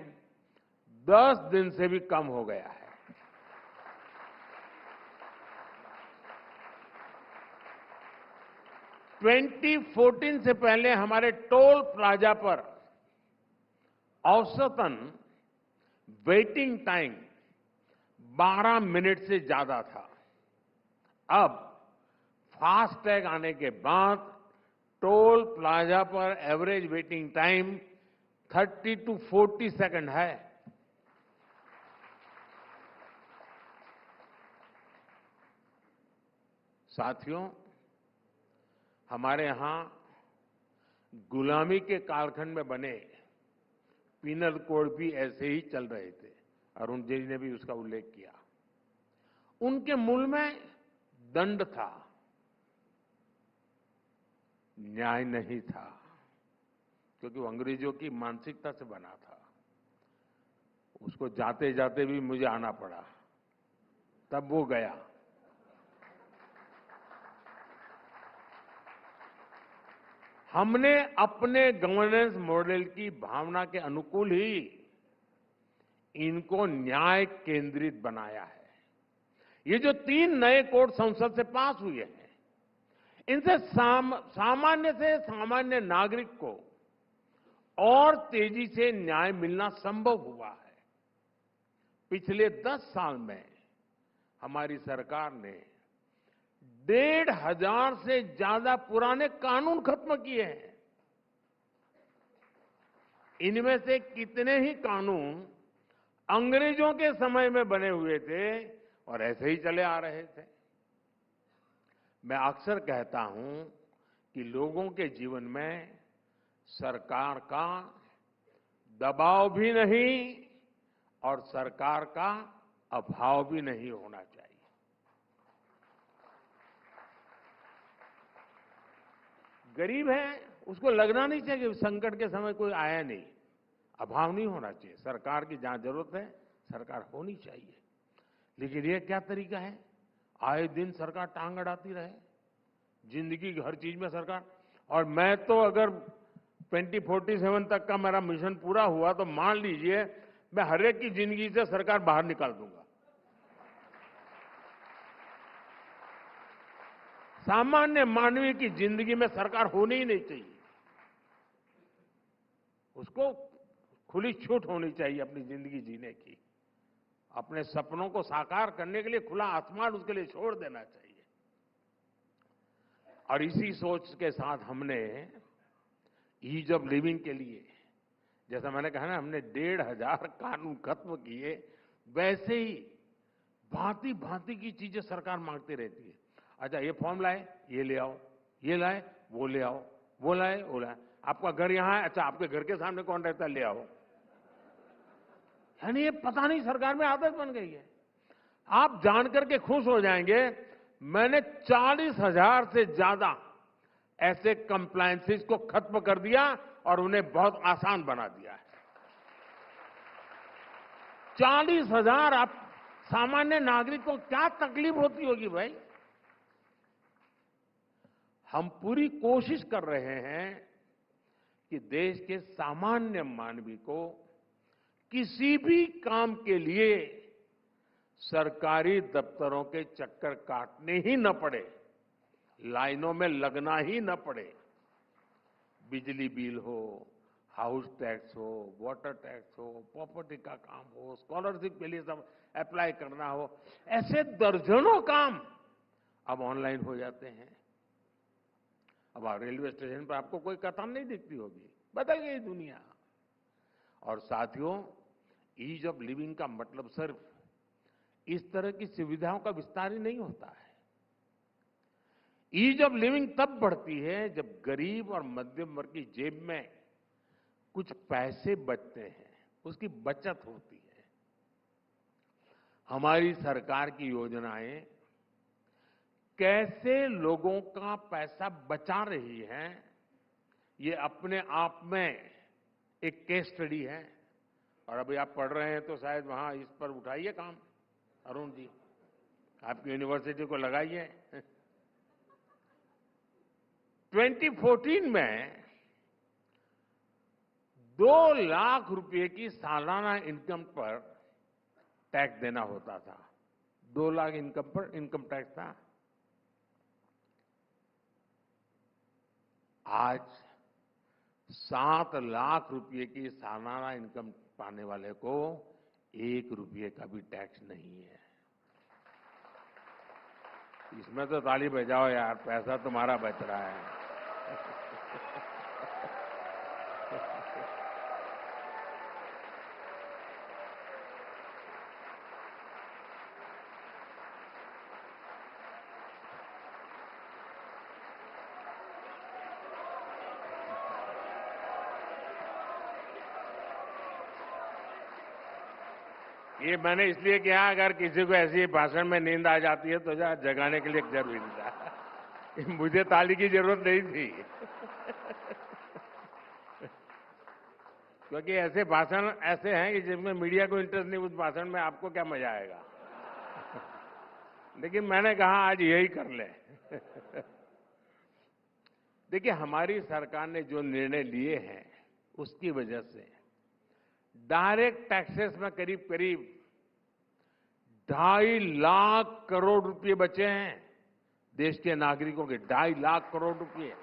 10 दिन से भी कम हो गया है। ट्वेंटी 2014 से पहले हमारे टोल प्लाजा पर औसतन वेटिंग टाइम 12 मिनट से ज्यादा था। अब फास्टैग आने के बाद टोल प्लाजा पर average waiting time 30 to 40 second है। साथियों, हमारे यहां गुलामी के कालखंड में बने पीनल कोड भी ऐसे ही चल रहे थे। अरुण जी ने भी उसका उल्लेख किया। उनके मूल में दंड था, न्याय नहीं था, क्योंकि वो अंग्रेजों की मानसिकता से बना था। उसको जाते जाते भी मुझे आना पड़ा, तब वो गया। हमने अपने गवर्नेंस मॉडल की भावना के अनुकूल ही इनको न्याय केंद्रित बनाया है। ये जो 3 नए कोड संसद से पास हुए हैं, इनसे सामान्य से सामान्य नागरिक को और तेजी से न्याय मिलना संभव हुआ है। पिछले 10 साल में हमारी सरकार ने 1,500 से ज्यादा पुराने कानून खत्म किए हैं। इनमें से कितने ही कानून अंग्रेजों के समय में बने हुए थे और ऐसे ही चले आ रहे थे। मैं अक्सर कहता हूं कि लोगों के जीवन में सरकार का दबाव भी नहीं और सरकार का अभाव भी नहीं होना चाहिए। गरीब है, उसको लगना नहीं चाहिए कि संकट के समय कोई आया नहीं। अभाव नहीं होना चाहिए। सरकार की जहां जरूरत है, सरकार होनी चाहिए। लेकिन ये क्या तरीका है? आए दिन सरकार टांग अड़ाती रहे, जिंदगी की हर चीज में सरकार। और मैं तो अगर 2047 तक का मेरा मिशन पूरा हुआ तो मान लीजिए मैं हर एक की जिंदगी से सरकार बाहर निकाल दूंगा। सामान्य मानवीय की जिंदगी में सरकार होनी ही नहीं चाहिए। उसको खुली छूट होनी चाहिए अपनी जिंदगी जीने की। अपने सपनों को साकार करने के लिए खुला आसमान उसके लिए छोड़ देना चाहिए। और इसी सोच के साथ हमने ईज ऑफ लिविंग के लिए, जैसा मैंने कहा ना, हमने 1,500 कानून खत्म किए। वैसे ही भांति भांति की चीजें सरकार मांगती रहती है। अच्छा, ये फॉर्म लाए, ये ले आओ, ये लाए, वो ले आओ, वो लाए, वो लाए। आपका घर यहां है, अच्छा आपके घर के सामने कौन रहता है, ले आओ। यानी ये पता नहीं सरकार में आदत बन गई है। आप जानकर के खुश हो जाएंगे, मैंने 40,000 से ज्यादा ऐसे कंप्लायंसेस को खत्म कर दिया और उन्हें बहुत आसान बना दिया है। 40,000। आप सामान्य नागरिक को क्या तकलीफ होती होगी भाई? हम पूरी कोशिश कर रहे हैं कि देश के सामान्य मानवी को किसी भी काम के लिए सरकारी दफ्तरों के चक्कर काटने ही न पड़े, लाइनों में लगना ही न पड़े। बिजली बिल हो, हाउस टैक्स हो, वाटर टैक्स हो, प्रॉपर्टी का काम हो, स्कॉलरशिप के लिए सब अप्लाई करना हो, ऐसे दर्जनों काम अब ऑनलाइन हो जाते हैं। अब रेलवे स्टेशन पर आपको कोई कतार नहीं दिखती होगी। बदल गई दुनिया। और साथियों, ईज ऑफ लिविंग का मतलब सिर्फ इस तरह की सुविधाओं का विस्तार ही नहीं होता है। ईज ऑफ लिविंग तब बढ़ती है जब गरीब और मध्यम वर्ग की जेब में कुछ पैसे बचते हैं, उसकी बचत होती है। हमारी सरकार की योजनाएं कैसे लोगों का पैसा बचा रही हैं, ये अपने आप में एक केस स्टडी है। और अभी आप पढ़ रहे हैं तो शायद वहां इस पर उठाइए काम, अरुण जी, आपकी यूनिवर्सिटी को लगाइए। 2014 में 2 लाख रुपए की सालाना इनकम पर टैक्स देना होता था। 2 लाख इनकम पर इनकम टैक्स था। आज 7 लाख रुपए की सालाना इनकम पाने वाले को 1 रुपये का भी टैक्स नहीं है। इसमें तो ताली बजाओ यार, पैसा तुम्हारा बच रहा है। ये मैंने इसलिए किया, अगर किसी को ऐसी भाषण में नींद आ जाती है तो जगाने के लिए जरूरी था। मुझे ताली की जरूरत नहीं थी। क्योंकि ऐसे भाषण ऐसे हैं कि जिसमें मीडिया को इंटरेस्ट नहीं, उस भाषण में आपको क्या मजा आएगा। लेकिन मैंने कहा आज यही कर ले। देखिए, हमारी सरकार ने जो निर्णय लिए हैं उसकी वजह से डायरेक्ट टैक्सेस में करीब करीब 2.5 लाख करोड़ रुपए बचे हैं देश के नागरिकों के, 2.5 लाख करोड़ रुपए।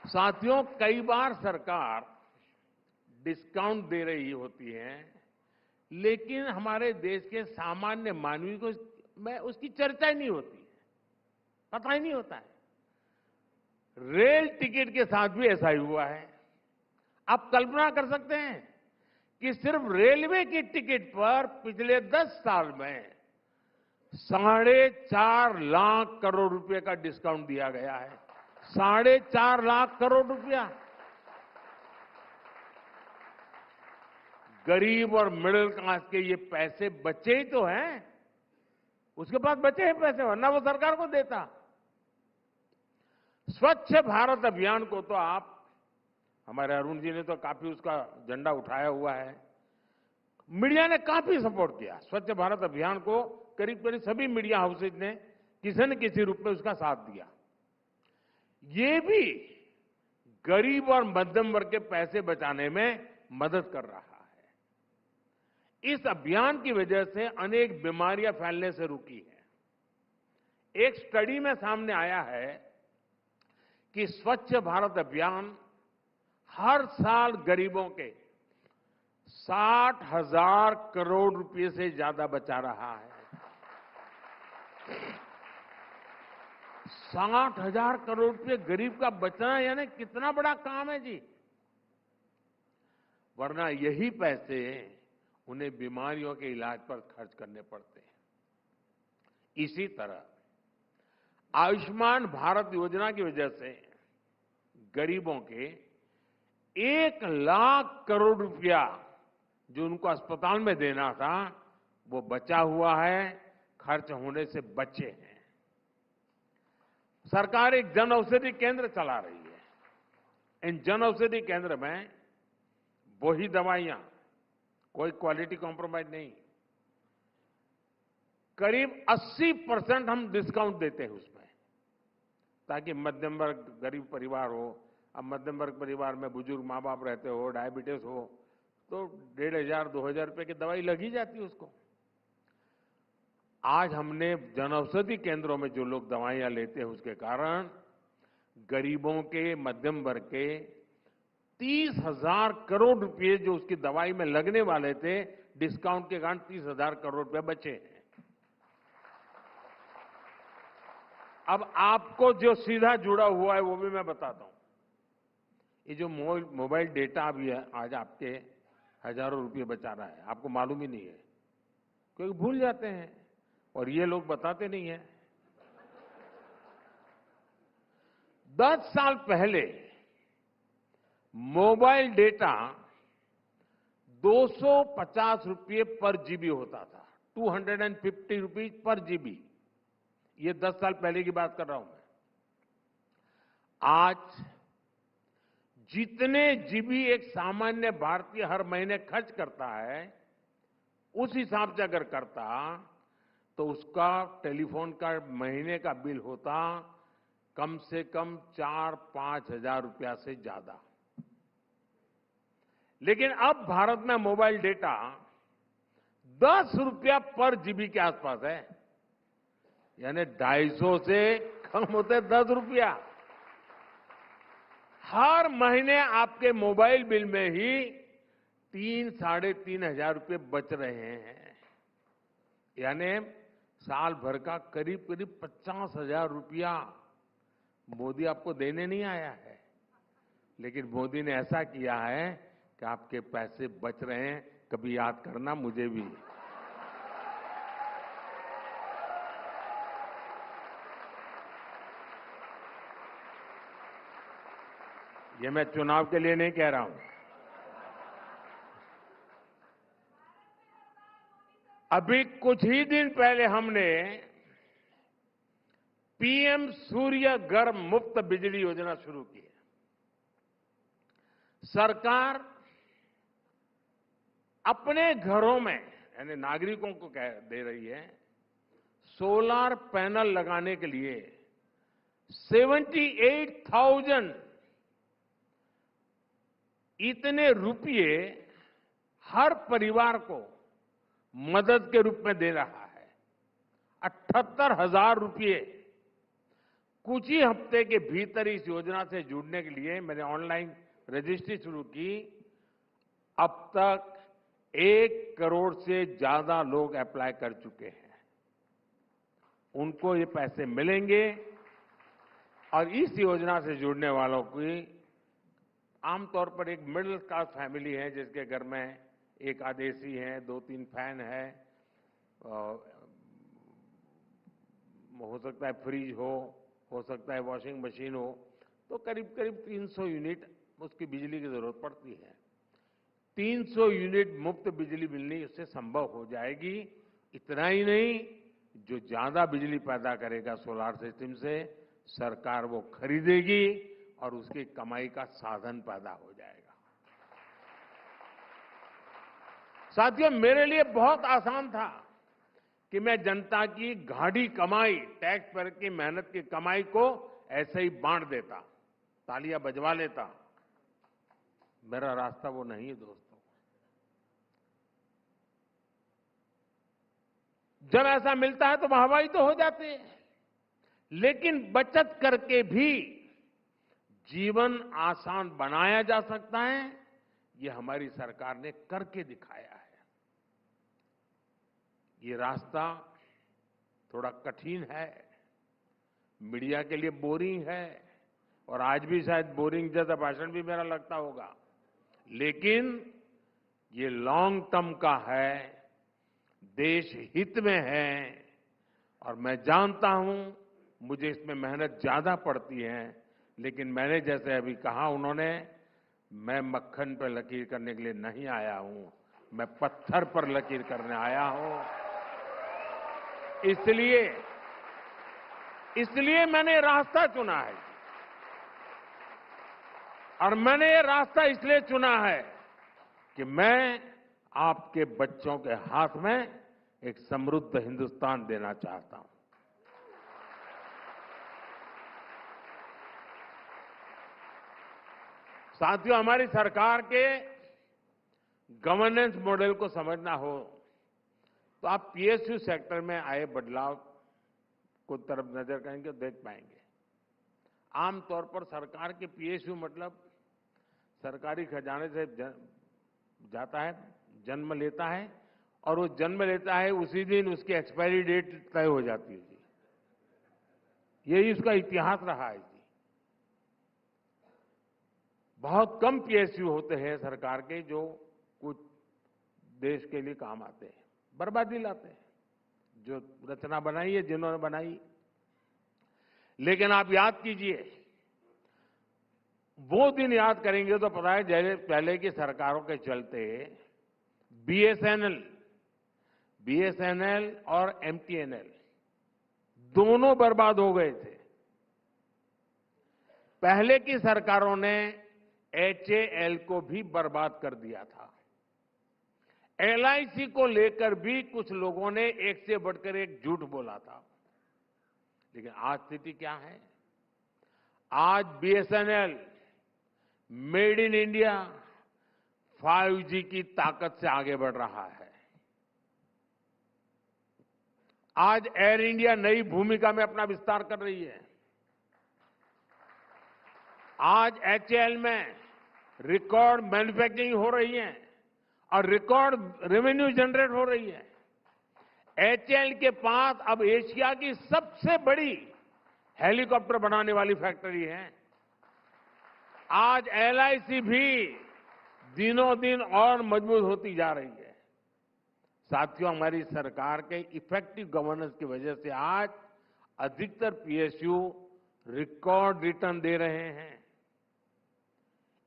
साथियों, कई बार सरकार डिस्काउंट दे रही होती है, लेकिन हमारे देश के सामान्य मानवी को में उसकी चर्चा ही नहीं होती है, पता ही नहीं होता है। रेल टिकट के साथ भी ऐसा ही हुआ है। आप कल्पना कर सकते हैं कि सिर्फ रेलवे की टिकट पर पिछले 10 साल में 4.5 लाख करोड़ रुपए का डिस्काउंट दिया गया है। 4.5 लाख करोड़ रुपया। गरीब और मिडिल क्लास के ये पैसे बचे ही तो हैं, उसके पास बचे हैं पैसे, वरना वो सरकार को देता। स्वच्छ भारत अभियान को तो आप, हमारे अरुण जी ने तो काफी उसका झंडा उठाया हुआ है, मीडिया ने काफी सपोर्ट किया। स्वच्छ भारत अभियान को करीब करीब सभी मीडिया हाउसेज ने किसी न किसी रूप में उसका साथ दिया। ये भी गरीब और मध्यम वर्ग के पैसे बचाने में मदद कर रहा है। इस अभियान की वजह से अनेक बीमारियां फैलने से रुकी है। एक स्टडी में सामने आया है कि स्वच्छ भारत अभियान हर साल गरीबों के 60,000 करोड़ रुपए से ज्यादा बचा रहा है। 60,000 करोड़ रुपए गरीब का बचना यानी कितना बड़ा काम है जी। वरना यही पैसे उन्हें बीमारियों के इलाज पर खर्च करने पड़ते हैं। इसी तरह आयुष्मान भारत योजना की वजह से गरीबों के 1 लाख करोड़ रुपया जो उनको अस्पताल में देना था, वो बचा हुआ है, खर्च होने से बचे हैं। सरकार एक जन औषधि केंद्र चला रही है। इन जन औषधि केंद्र में वही दवाइयां, कोई क्वालिटी कॉम्प्रोमाइज नहीं, करीब 80% हम डिस्काउंट देते हैं उसमें, ताकि मध्यम वर्ग गरीब परिवार हो। अब मध्यम वर्ग परिवार में बुजुर्ग माँ बाप रहते हो, डायबिटीज हो, तो 1,500-2,000 रुपए की दवाई लगी जाती है उसको। आज हमने जन औषधि केंद्रों में जो लोग दवाइयां लेते हैं, उसके कारण गरीबों के, मध्यम वर्ग के 30,000 करोड़ रुपए जो उसकी दवाई में लगने वाले थे, डिस्काउंट के कारण 30,000 करोड़ रुपए बचे हैं। अब आपको जो सीधा जुड़ा हुआ है वो भी मैं बताता हूं। ये जो मोबाइल डेटा भी है, आज आपके हजारों रुपए बचा रहा है, आपको मालूम ही नहीं है, क्योंकि भूल जाते हैं और ये लोग बताते नहीं है। 10 साल पहले मोबाइल डेटा 250 रुपये पर जीबी होता था, 250 रुपीज पर जीबी। ये 10 साल पहले की बात कर रहा हूं मैं। आज जितने जीबी एक सामान्य भारतीय हर महीने खर्च करता है, उस हिसाब से अगर करता तो उसका टेलीफोन का महीने का बिल होता कम से कम 4-5 हजार रुपया से ज्यादा। लेकिन अब भारत में मोबाइल डेटा 10 रुपया पर जीबी के आसपास है, यानी 250 से कम होते 10 रुपया। हर महीने आपके मोबाइल बिल में ही 3-3.5 हजार रुपये बच रहे हैं, यानी साल भर का करीब करीब 50,000 रुपया मोदी आपको देने नहीं आया है, लेकिन मोदी ने ऐसा किया है कि आपके पैसे बच रहे हैं। कभी याद करना मुझे भी। ये मैं चुनाव के लिए नहीं कह रहा हूं। अभी कुछ ही दिन पहले हमने पीएम सूर्य घर मुफ्त बिजली योजना शुरू की है। सरकार अपने घरों में, यानी नागरिकों को दे रही है, सोलर पैनल लगाने के लिए 78,000 इतने रुपये हर परिवार को मदद के रूप में दे रहा है। 78,000 रुपये कुछ ही हफ्ते के भीतर इस योजना से जुड़ने के लिए मैंने ऑनलाइन रजिस्ट्री शुरू की। अब तक 1 करोड़ से ज्यादा लोग अप्लाई कर चुके हैं। उनको ये पैसे मिलेंगे और इस योजना से जुड़ने वालों की आमतौर पर एक मिडिल क्लास फैमिली है जिसके घर में एक आध एसी है, 2-3 फैन है, हो सकता है फ्रिज हो सकता है वॉशिंग मशीन हो, तो करीब करीब 300 यूनिट उसकी बिजली की जरूरत पड़ती है। 300 यूनिट मुफ्त बिजली मिलनी उससे संभव हो जाएगी। इतना ही नहीं, जो ज्यादा बिजली पैदा करेगा सोलार सिस्टम से, सरकार वो खरीदेगी और उसकी कमाई का साधन पैदा हो जाएगा। साथियों, मेरे लिए बहुत आसान था कि मैं जनता की गाढ़ी कमाई, टैक्स पेयर की मेहनत की कमाई को ऐसे ही बांट देता, तालियां बजवा लेता। मेरा रास्ता वो नहीं है दोस्तों। जब ऐसा मिलता है तो वाहवाही तो हो जाती है, लेकिन बचत करके भी जीवन आसान बनाया जा सकता है, ये हमारी सरकार ने करके दिखाया है। ये रास्ता थोड़ा कठिन है, मीडिया के लिए बोरिंग है, और आज भी शायद बोरिंग जैसा भाषण भी मेरा लगता होगा, लेकिन ये लॉन्ग टर्म का है, देश हित में है, और मैं जानता हूं मुझे इसमें मेहनत ज्यादा पड़ती है, लेकिन मैंने जैसे अभी कहा उन्होंने, मैं मक्खन पर लकीर करने के लिए नहीं आया हूं, मैं पत्थर पर लकीर करने आया हूं। इसलिए मैंने रास्ता चुना है, और मैंने ये रास्ता इसलिए चुना है कि मैं आपके बच्चों के हाथ में एक समृद्ध हिंदुस्तान देना चाहता हूं। साथियों, हमारी सरकार के गवर्नेंस मॉडल को समझना हो तो आप पीएसयू सेक्टर में आए बदलाव को तरफ नजर करेंगे तो देख पाएंगे। आमतौर पर सरकार के पीएसयू मतलब सरकारी खजाने से जाता है, जन्म लेता है, और वो जन्म लेता है उसी दिन उसकी एक्सपायरी डेट तय हो जाती है जी। यही उसका इतिहास रहा है जी। बहुत कम पीएसयू होते हैं सरकार के जो कुछ देश के लिए काम आते हैं, बर्बादी लाते हैं। जो रचना बनाई है जिन्होंने बनाई, लेकिन आप याद कीजिए, वो दिन याद करेंगे तो पता है जैसे पहले की सरकारों के चलते बीएसएनएल और एमटीएनएल दोनों बर्बाद हो गए थे। पहले की सरकारों ने एचएएल को भी बर्बाद कर दिया था। एलआईसी को लेकर भी कुछ लोगों ने एक से बढ़कर एक झूठ बोला था, लेकिन आज स्थिति क्या है? आज BSNL made in India 5G की ताकत से आगे बढ़ रहा है। आज एयर इंडिया नई भूमिका में अपना विस्तार कर रही है। आज एचएएल में रिकॉर्ड मैन्युफैक्चरिंग हो रही है और रिकॉर्ड रेवेन्यू जनरेट हो रही है। एचएएल के पास अब एशिया की सबसे बड़ी हेलीकॉप्टर बनाने वाली फैक्ट्री है। आज एलआईसी भी दिनों दिन और मजबूत होती जा रही है। साथियों, हमारी सरकार के इफेक्टिव गवर्नेंस की वजह से आज अधिकतर पीएसयू रिकॉर्ड रिटर्न दे रहे हैं।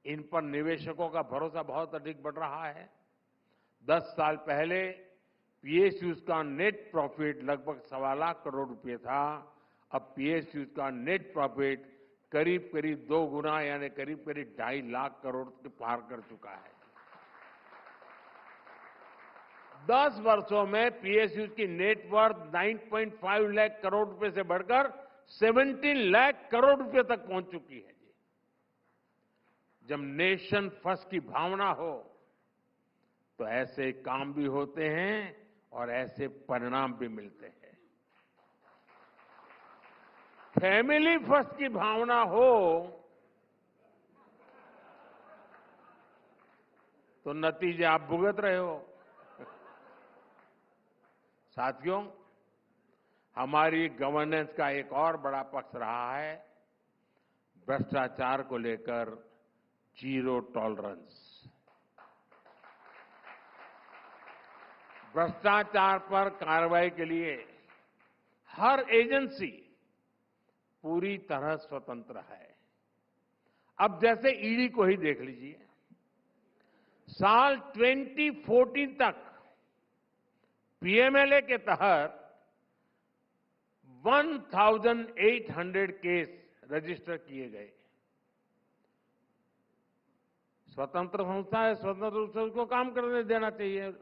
इन पर निवेशकों का भरोसा बहुत अधिक बढ़ रहा है। 10 साल पहले पीएसयू का नेट प्रॉफिट लगभग 1.25 लाख करोड़ रुपए था। अब पीएसयू का नेट प्रॉफिट करीब करीब 2 गुना यानी करीब करीब 2.5 लाख करोड़ के पार कर चुका है। 10 वर्षों में पीएसयू की नेटवर्थ 9.5 लाख करोड़ रुपए से बढ़कर 17 लाख करोड़ रुपए तक पहुंच चुकी है। जब नेशन फर्स्ट की भावना हो तो ऐसे काम भी होते हैं और ऐसे परिणाम भी मिलते हैं। फैमिली फर्स्ट की भावना हो तो नतीजे आप भुगत रहे हो। साथियों, हमारी गवर्नेंस का एक और बड़ा पक्ष रहा है भ्रष्टाचार को लेकर जीरो टॉलरेंस। भ्रष्टाचार पर कार्रवाई के लिए हर एजेंसी पूरी तरह स्वतंत्र है। अब जैसे ईडी को ही देख लीजिए, साल 2014 तक पीएमएलए के तहत 1800 केस रजिस्टर किए गए। स्वतंत्र संस्था है, स्वतंत्र रूप से उसको काम करने देना चाहिए,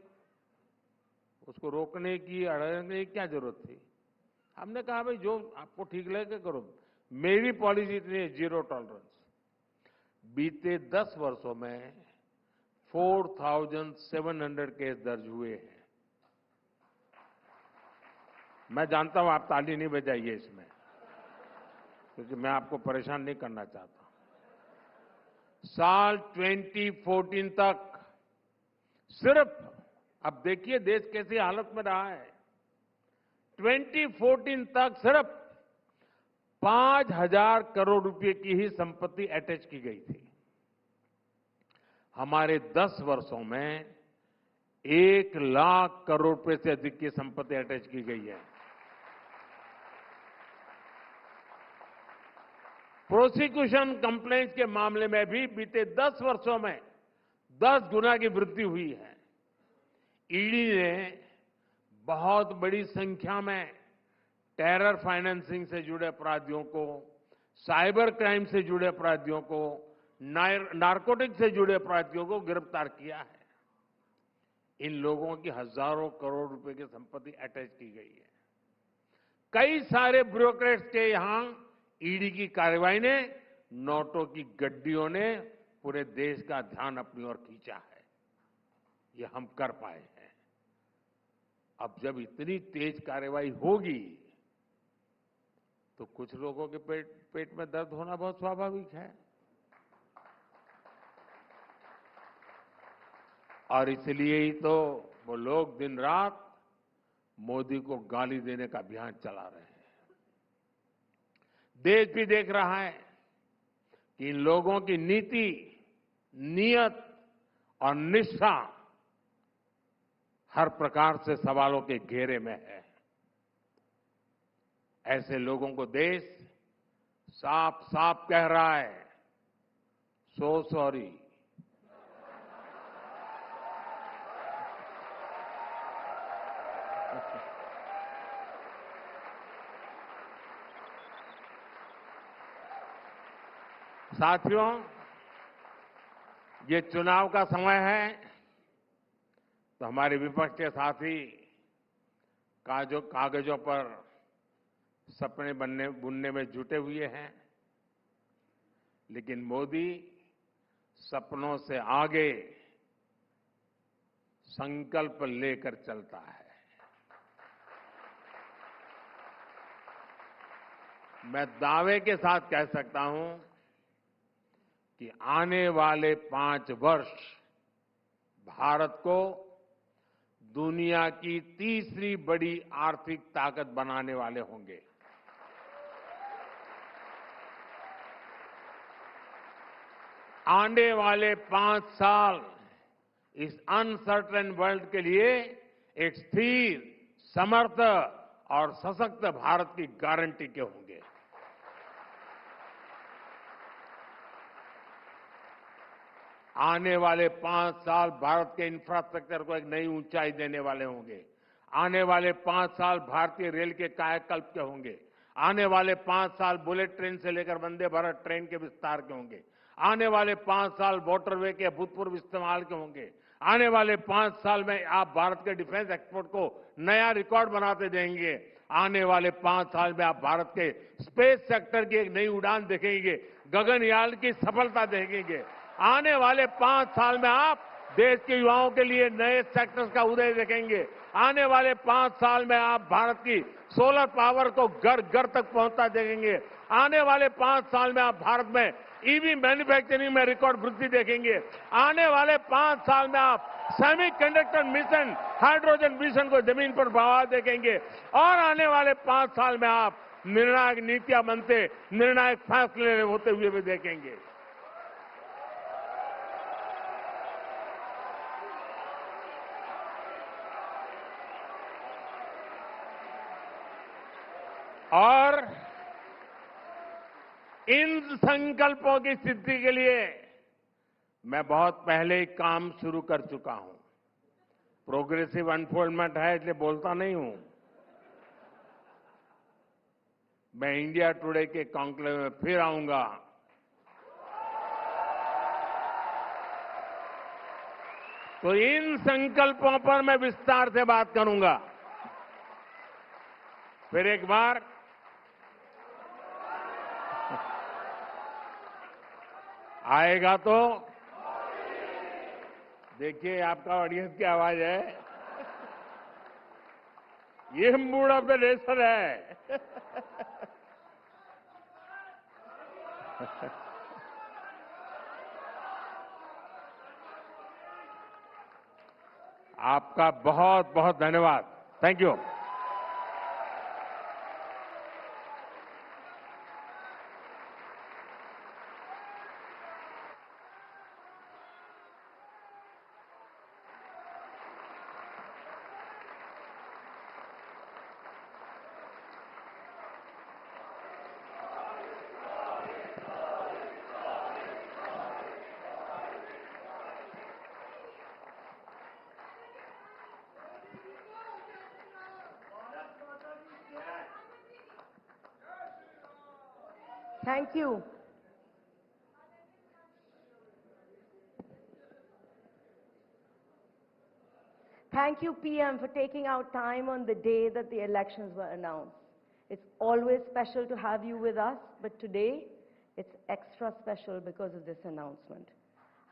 उसको रोकने की अड़ने की क्या जरूरत थी। हमने कहा भाई जो आपको ठीक लगे करो। मेरी पॉलिसी इतनी है, जीरो टॉलरेंस। बीते 10 वर्षों में 4700 केस दर्ज हुए हैं। मैं जानता हूं आप ताली नहीं बजाइए इसमें, क्योंकि मैं आपको परेशान नहीं करना चाहता। साल 2014 तक सिर्फ, अब देखिए देश कैसी हालत में रहा है, 2014 तक सिर्फ 5000 करोड़ रुपए की ही संपत्ति अटैच की गई थी। हमारे 10 वर्षों में 1 लाख करोड़ रुपए से अधिक की संपत्ति अटैच की गई है। प्रोसिक्यूशन कंप्लेंट्स के मामले में भी बीते 10 वर्षों में 10 गुना की वृद्धि हुई है। ईडी ने बहुत बड़ी संख्या में टेरर फाइनेंसिंग से जुड़े अपराधियों को, साइबर क्राइम से जुड़े अपराधियों को, नारकोटिक से जुड़े अपराधियों को गिरफ्तार किया है। इन लोगों की हजारों करोड़ रुपए की संपत्ति अटैच की गई है। कई सारे ब्यूरोक्रेट्स के यहां ईडी की कार्रवाई ने, नोटों की गड्डियों ने पूरे देश का ध्यान अपनी ओर खींचा है। ये हम कर पाए हैं। अब जब इतनी तेज कार्रवाई होगी तो कुछ लोगों के पेट में दर्द होना बहुत स्वाभाविक है। और इसलिए ही तो वो लोग दिन रात मोदी को गाली देने का अभियान चला रहे हैं। देश भी देख रहा है कि इन लोगों की नीति, नियत और निष्ठा हर प्रकार से सवालों के घेरे में है। ऐसे लोगों को देश साफ साफ कह रहा है, सो सॉरी। साथियों, ये चुनाव का समय है तो हमारे विपक्ष के साथी कागजों पर सपने बुनने में जुटे हुए हैं, लेकिन मोदी सपनों से आगे संकल्प लेकर चलता है। मैं दावे के साथ कह सकता हूं कि आने वाले 5 वर्ष भारत को दुनिया की तीसरी बड़ी आर्थिक ताकत बनाने वाले होंगे। आने वाले 5 साल इस अनसर्टेन वर्ल्ड के लिए एक स्थिर, समर्थ और सशक्त भारत की गारंटी के होंगे। आने वाले 5 साल भारत के इंफ्रास्ट्रक्चर को एक नई ऊंचाई देने वाले होंगे। आने वाले 5 साल भारतीय रेल के कायाकल्प के होंगे। आने वाले 5 साल बुलेट ट्रेन से लेकर वंदे भारत ट्रेन के विस्तार के होंगे। आने वाले 5 साल वाटरवे के अभूतपूर्व इस्तेमाल के होंगे। आने वाले 5 साल में आप भारत के डिफेंस एक्सपोर्ट को नया रिकॉर्ड बनाते देंगे। आने वाले 5 साल में आप भारत के स्पेस सेक्टर की एक नई उड़ान देखेंगे, गगनयान की सफलता देखेंगे। आने वाले 5 साल में आप देश के युवाओं के लिए नए सेक्टर्स का उदय देखेंगे। आने वाले 5 साल में आप भारत की सोलर पावर को घर घर तक पहुंचता देखेंगे। आने वाले 5 साल में आप भारत में ईवी मैन्युफैक्चरिंग में रिकॉर्ड वृद्धि देखेंगे। आने वाले 5 साल में आप सेमीकंडक्टर मिशन, हाइड्रोजन मिशन को जमीन पर बढ़ावा देखेंगे। और आने वाले 5 साल में आप निर्णायक नीतियां बनते, निर्णायक फैसले होते हुए भी देखेंगे। और इन संकल्पों की सिद्धि के लिए मैं बहुत पहले ही काम शुरू कर चुका हूं। प्रोग्रेसिव अनफोल्डमेंट है इसलिए बोलता नहीं हूं। मैं इंडिया टुडे के कॉन्क्लेव में फिर आऊंगा। तो इन संकल्पों पर मैं विस्तार से बात करूंगा। फिर एक बार आएगा तो देखिए, आपका ऑडियंस की आवाज है। ये मूड ऑफ द नेशन है। आपका बहुत बहुत धन्यवाद। Thank you. Thank you. Thank you, PM, for taking out time on the day that the elections were announced. It's always special to have you with us, but today it's extra special because of this announcement.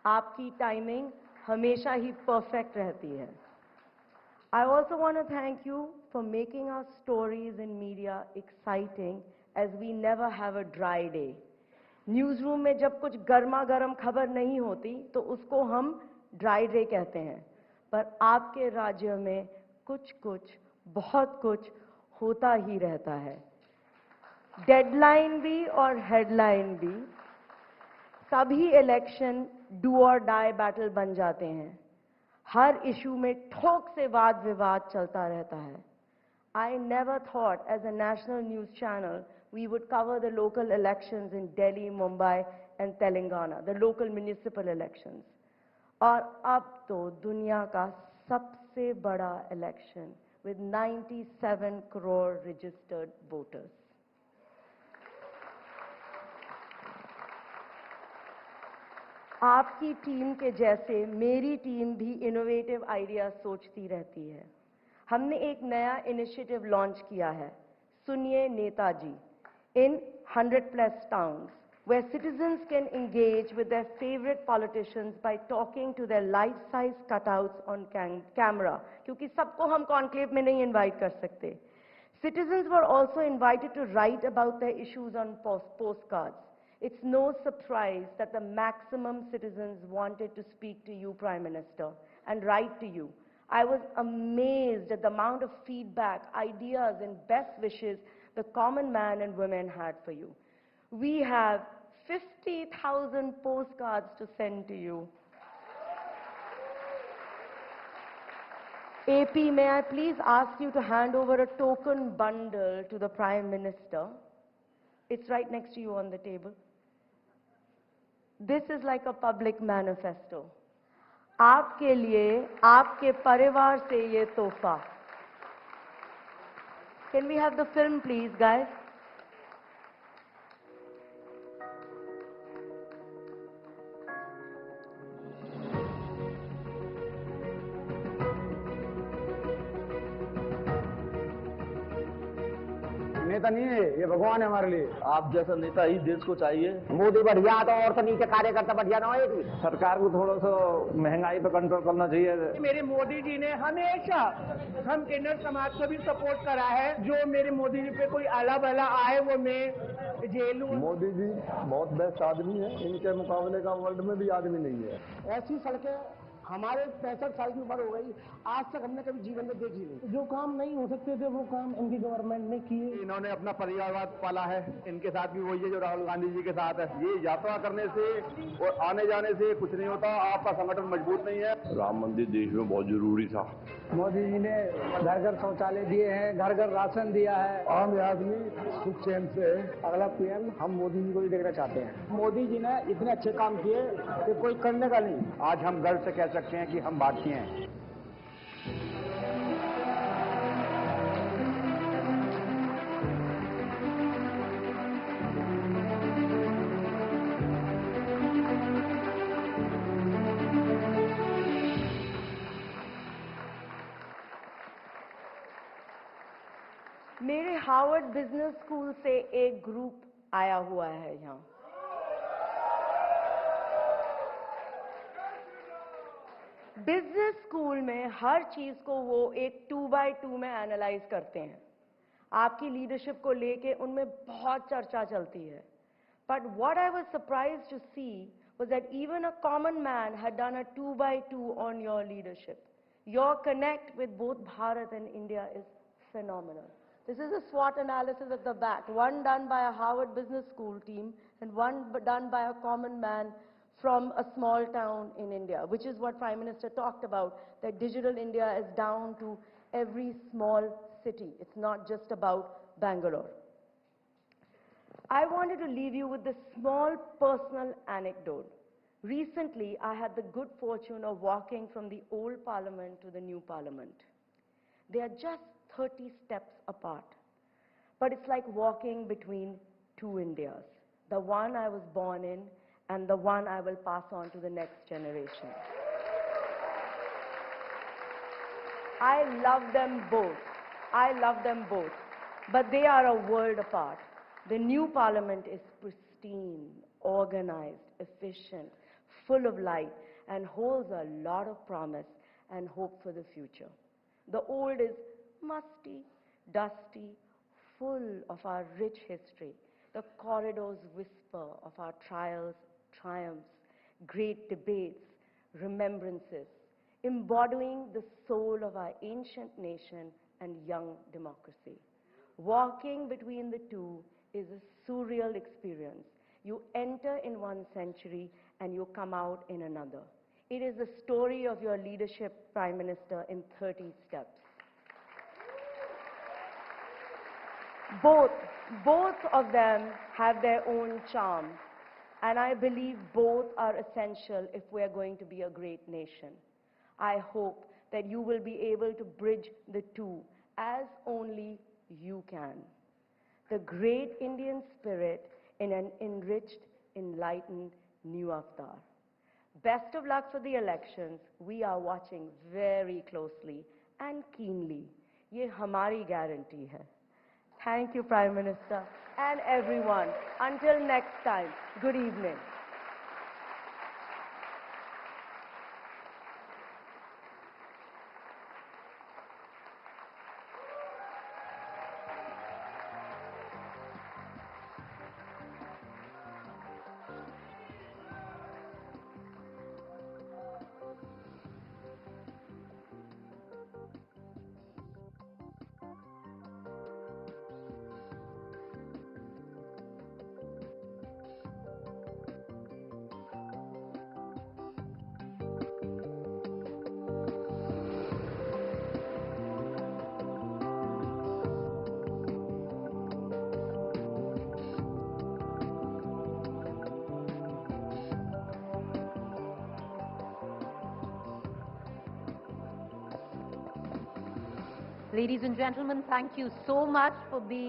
आपकी timing हमेशा ही perfect रहती है. I also want to thank you for making our stories in media exciting, as we never have a dry day. Newsroom में जब कुछ गर्मा गर्म खबर नहीं होती तो उसको हम ड्राई डे कहते हैं, पर आपके राज्य में कुछ कुछ बहुत कुछ होता ही रहता है। डेडलाइन भी और हेडलाइन भी, सभी इलेक्शन डू और डाई बैटल बन जाते हैं। हर इशू में ठोक से वाद विवाद चलता रहता है। I never thought as a national news channel we would cover the local elections in Delhi, Mumbai and Telangana, the local municipal elections. और अब तो दुनिया का सबसे बड़ा election with 97 crore registered voters. आपकी टीम के जैसे मेरी टीम भी इनोवेटिव आइडिया सोचती रहती है। हमने एक नया इनिशिएटिव लॉन्च किया है, सुनिए Netaji, in 100+ towns, where citizens can engage with their favorite politicians by talking to their life-size cutouts on camera, क्योंकि सबको हम कॉन्क्लेव में नहीं इनवाइट कर सकते। Citizens were also invited to write about their issues on postcards. It's no surprise that the maximum citizens wanted to speak to you, Prime Minister, and write to you. I was amazed at the amount of feedback, ideas, and best wishes the common man and women had for you. We have 50,000 postcards to send to you. AP, may I please ask you to hand over a token bundle to the Prime Minister? It's right next to you on the table. This is like a public manifesto. आपके लिए, आपके परिवार से ये तोहफा। Can we have the film, please, guys? नेता नहीं है, ये भगवान है हमारे लिए। आप जैसा नेता ही देश को चाहिए। मोदी बढ़िया तो और तो नीचे कार्यकर्ता बढ़िया ना हो। एक सरकार को थोड़ा सा महंगाई पे कंट्रोल करना चाहिए। मेरे मोदी जी ने हमेशा हम किन्नर समाज को भी सपोर्ट करा है। जो मेरे मोदी जी पे कोई आला बला आए वो मैं जेलूं। मोदी जी बहुत बेस्ट आदमी है, इनके मुकाबले का वर्ल्ड में भी आदमी नहीं है। ऐसी सड़कें हमारे 65 साल की उम्र हो गई, आज तक हमने कभी जीवन में देखी नहीं। जो काम नहीं हो सकते थे वो काम इनकी गवर्नमेंट ने किए। इन्होंने अपना परिवारवाद पाला है, इनके साथ भी वही है जो राहुल गांधी जी के साथ है। ये यात्रा करने से और आने जाने से कुछ नहीं होता, आपका संगठन मजबूत नहीं है। राम मंदिर देश में बहुत जरूरी था। मोदी जी ने घर घर शौचालय दिए हैं, घर घर राशन दिया है। आम आदमी सुख चैन से। अगला पीएम हम मोदी जी को ही देखना चाहते हैं। मोदी जी ने इतने अच्छे काम किए कि कोई करने का नहीं। आज हम गर्व से कह सकते हैं कि हम भारतीय हैं। मेरे हार्वर्ड बिजनेस स्कूल से एक ग्रुप आया हुआ है यहाँ। बिजनेस स्कूल में हर चीज को वो एक 2x2 में एनालाइज करते हैं। आपकी लीडरशिप को लेके उनमें बहुत चर्चा चलती है। But what I was surprised to see was that even a common man had done a 2x2 on your leadership. Your connect with both Bharat and India is phenomenal. This is a SWOT analysis at the back, one done by a Harvard Business School team and one done by a common man from a small town in India, which is what Prime Minister talked about, that digital India is down to every small city. It's not just about Bangalore. I wanted to leave you with this small personal anecdote. Recently, I had the good fortune of walking from the old parliament to the new parliament. They are just 30 steps apart. But it's like walking between two Indias, the one I was born in and the one I will pass on to the next generation. I love them both. I love them both. But they are a world apart. The new parliament is pristine, organized, efficient, full of light, and holds a lot of promise and hope for the future. The old is musty, dusty, full of our rich history. The corridors whisper of our trials, triumphs, great debates, remembrances, embodying the soul of our ancient nation and young democracy. Walking between the two is a surreal experience. You enter in one century and you come out in another. It is the story of your leadership, Prime Minister, in 30 steps. Both of them have their own charm, and I believe both are essential if we are going to be a great nation. I hope that you will be able to bridge the two as only you can. The great Indian spirit in an enriched, enlightened new avatar. Best of luck for the elections. We are watching very closely and keenly. ये हमारी guarantee है. Thank you, Prime Minister, and everyone. Until next time, good evening. Ladies and gentlemen, thank you so much for being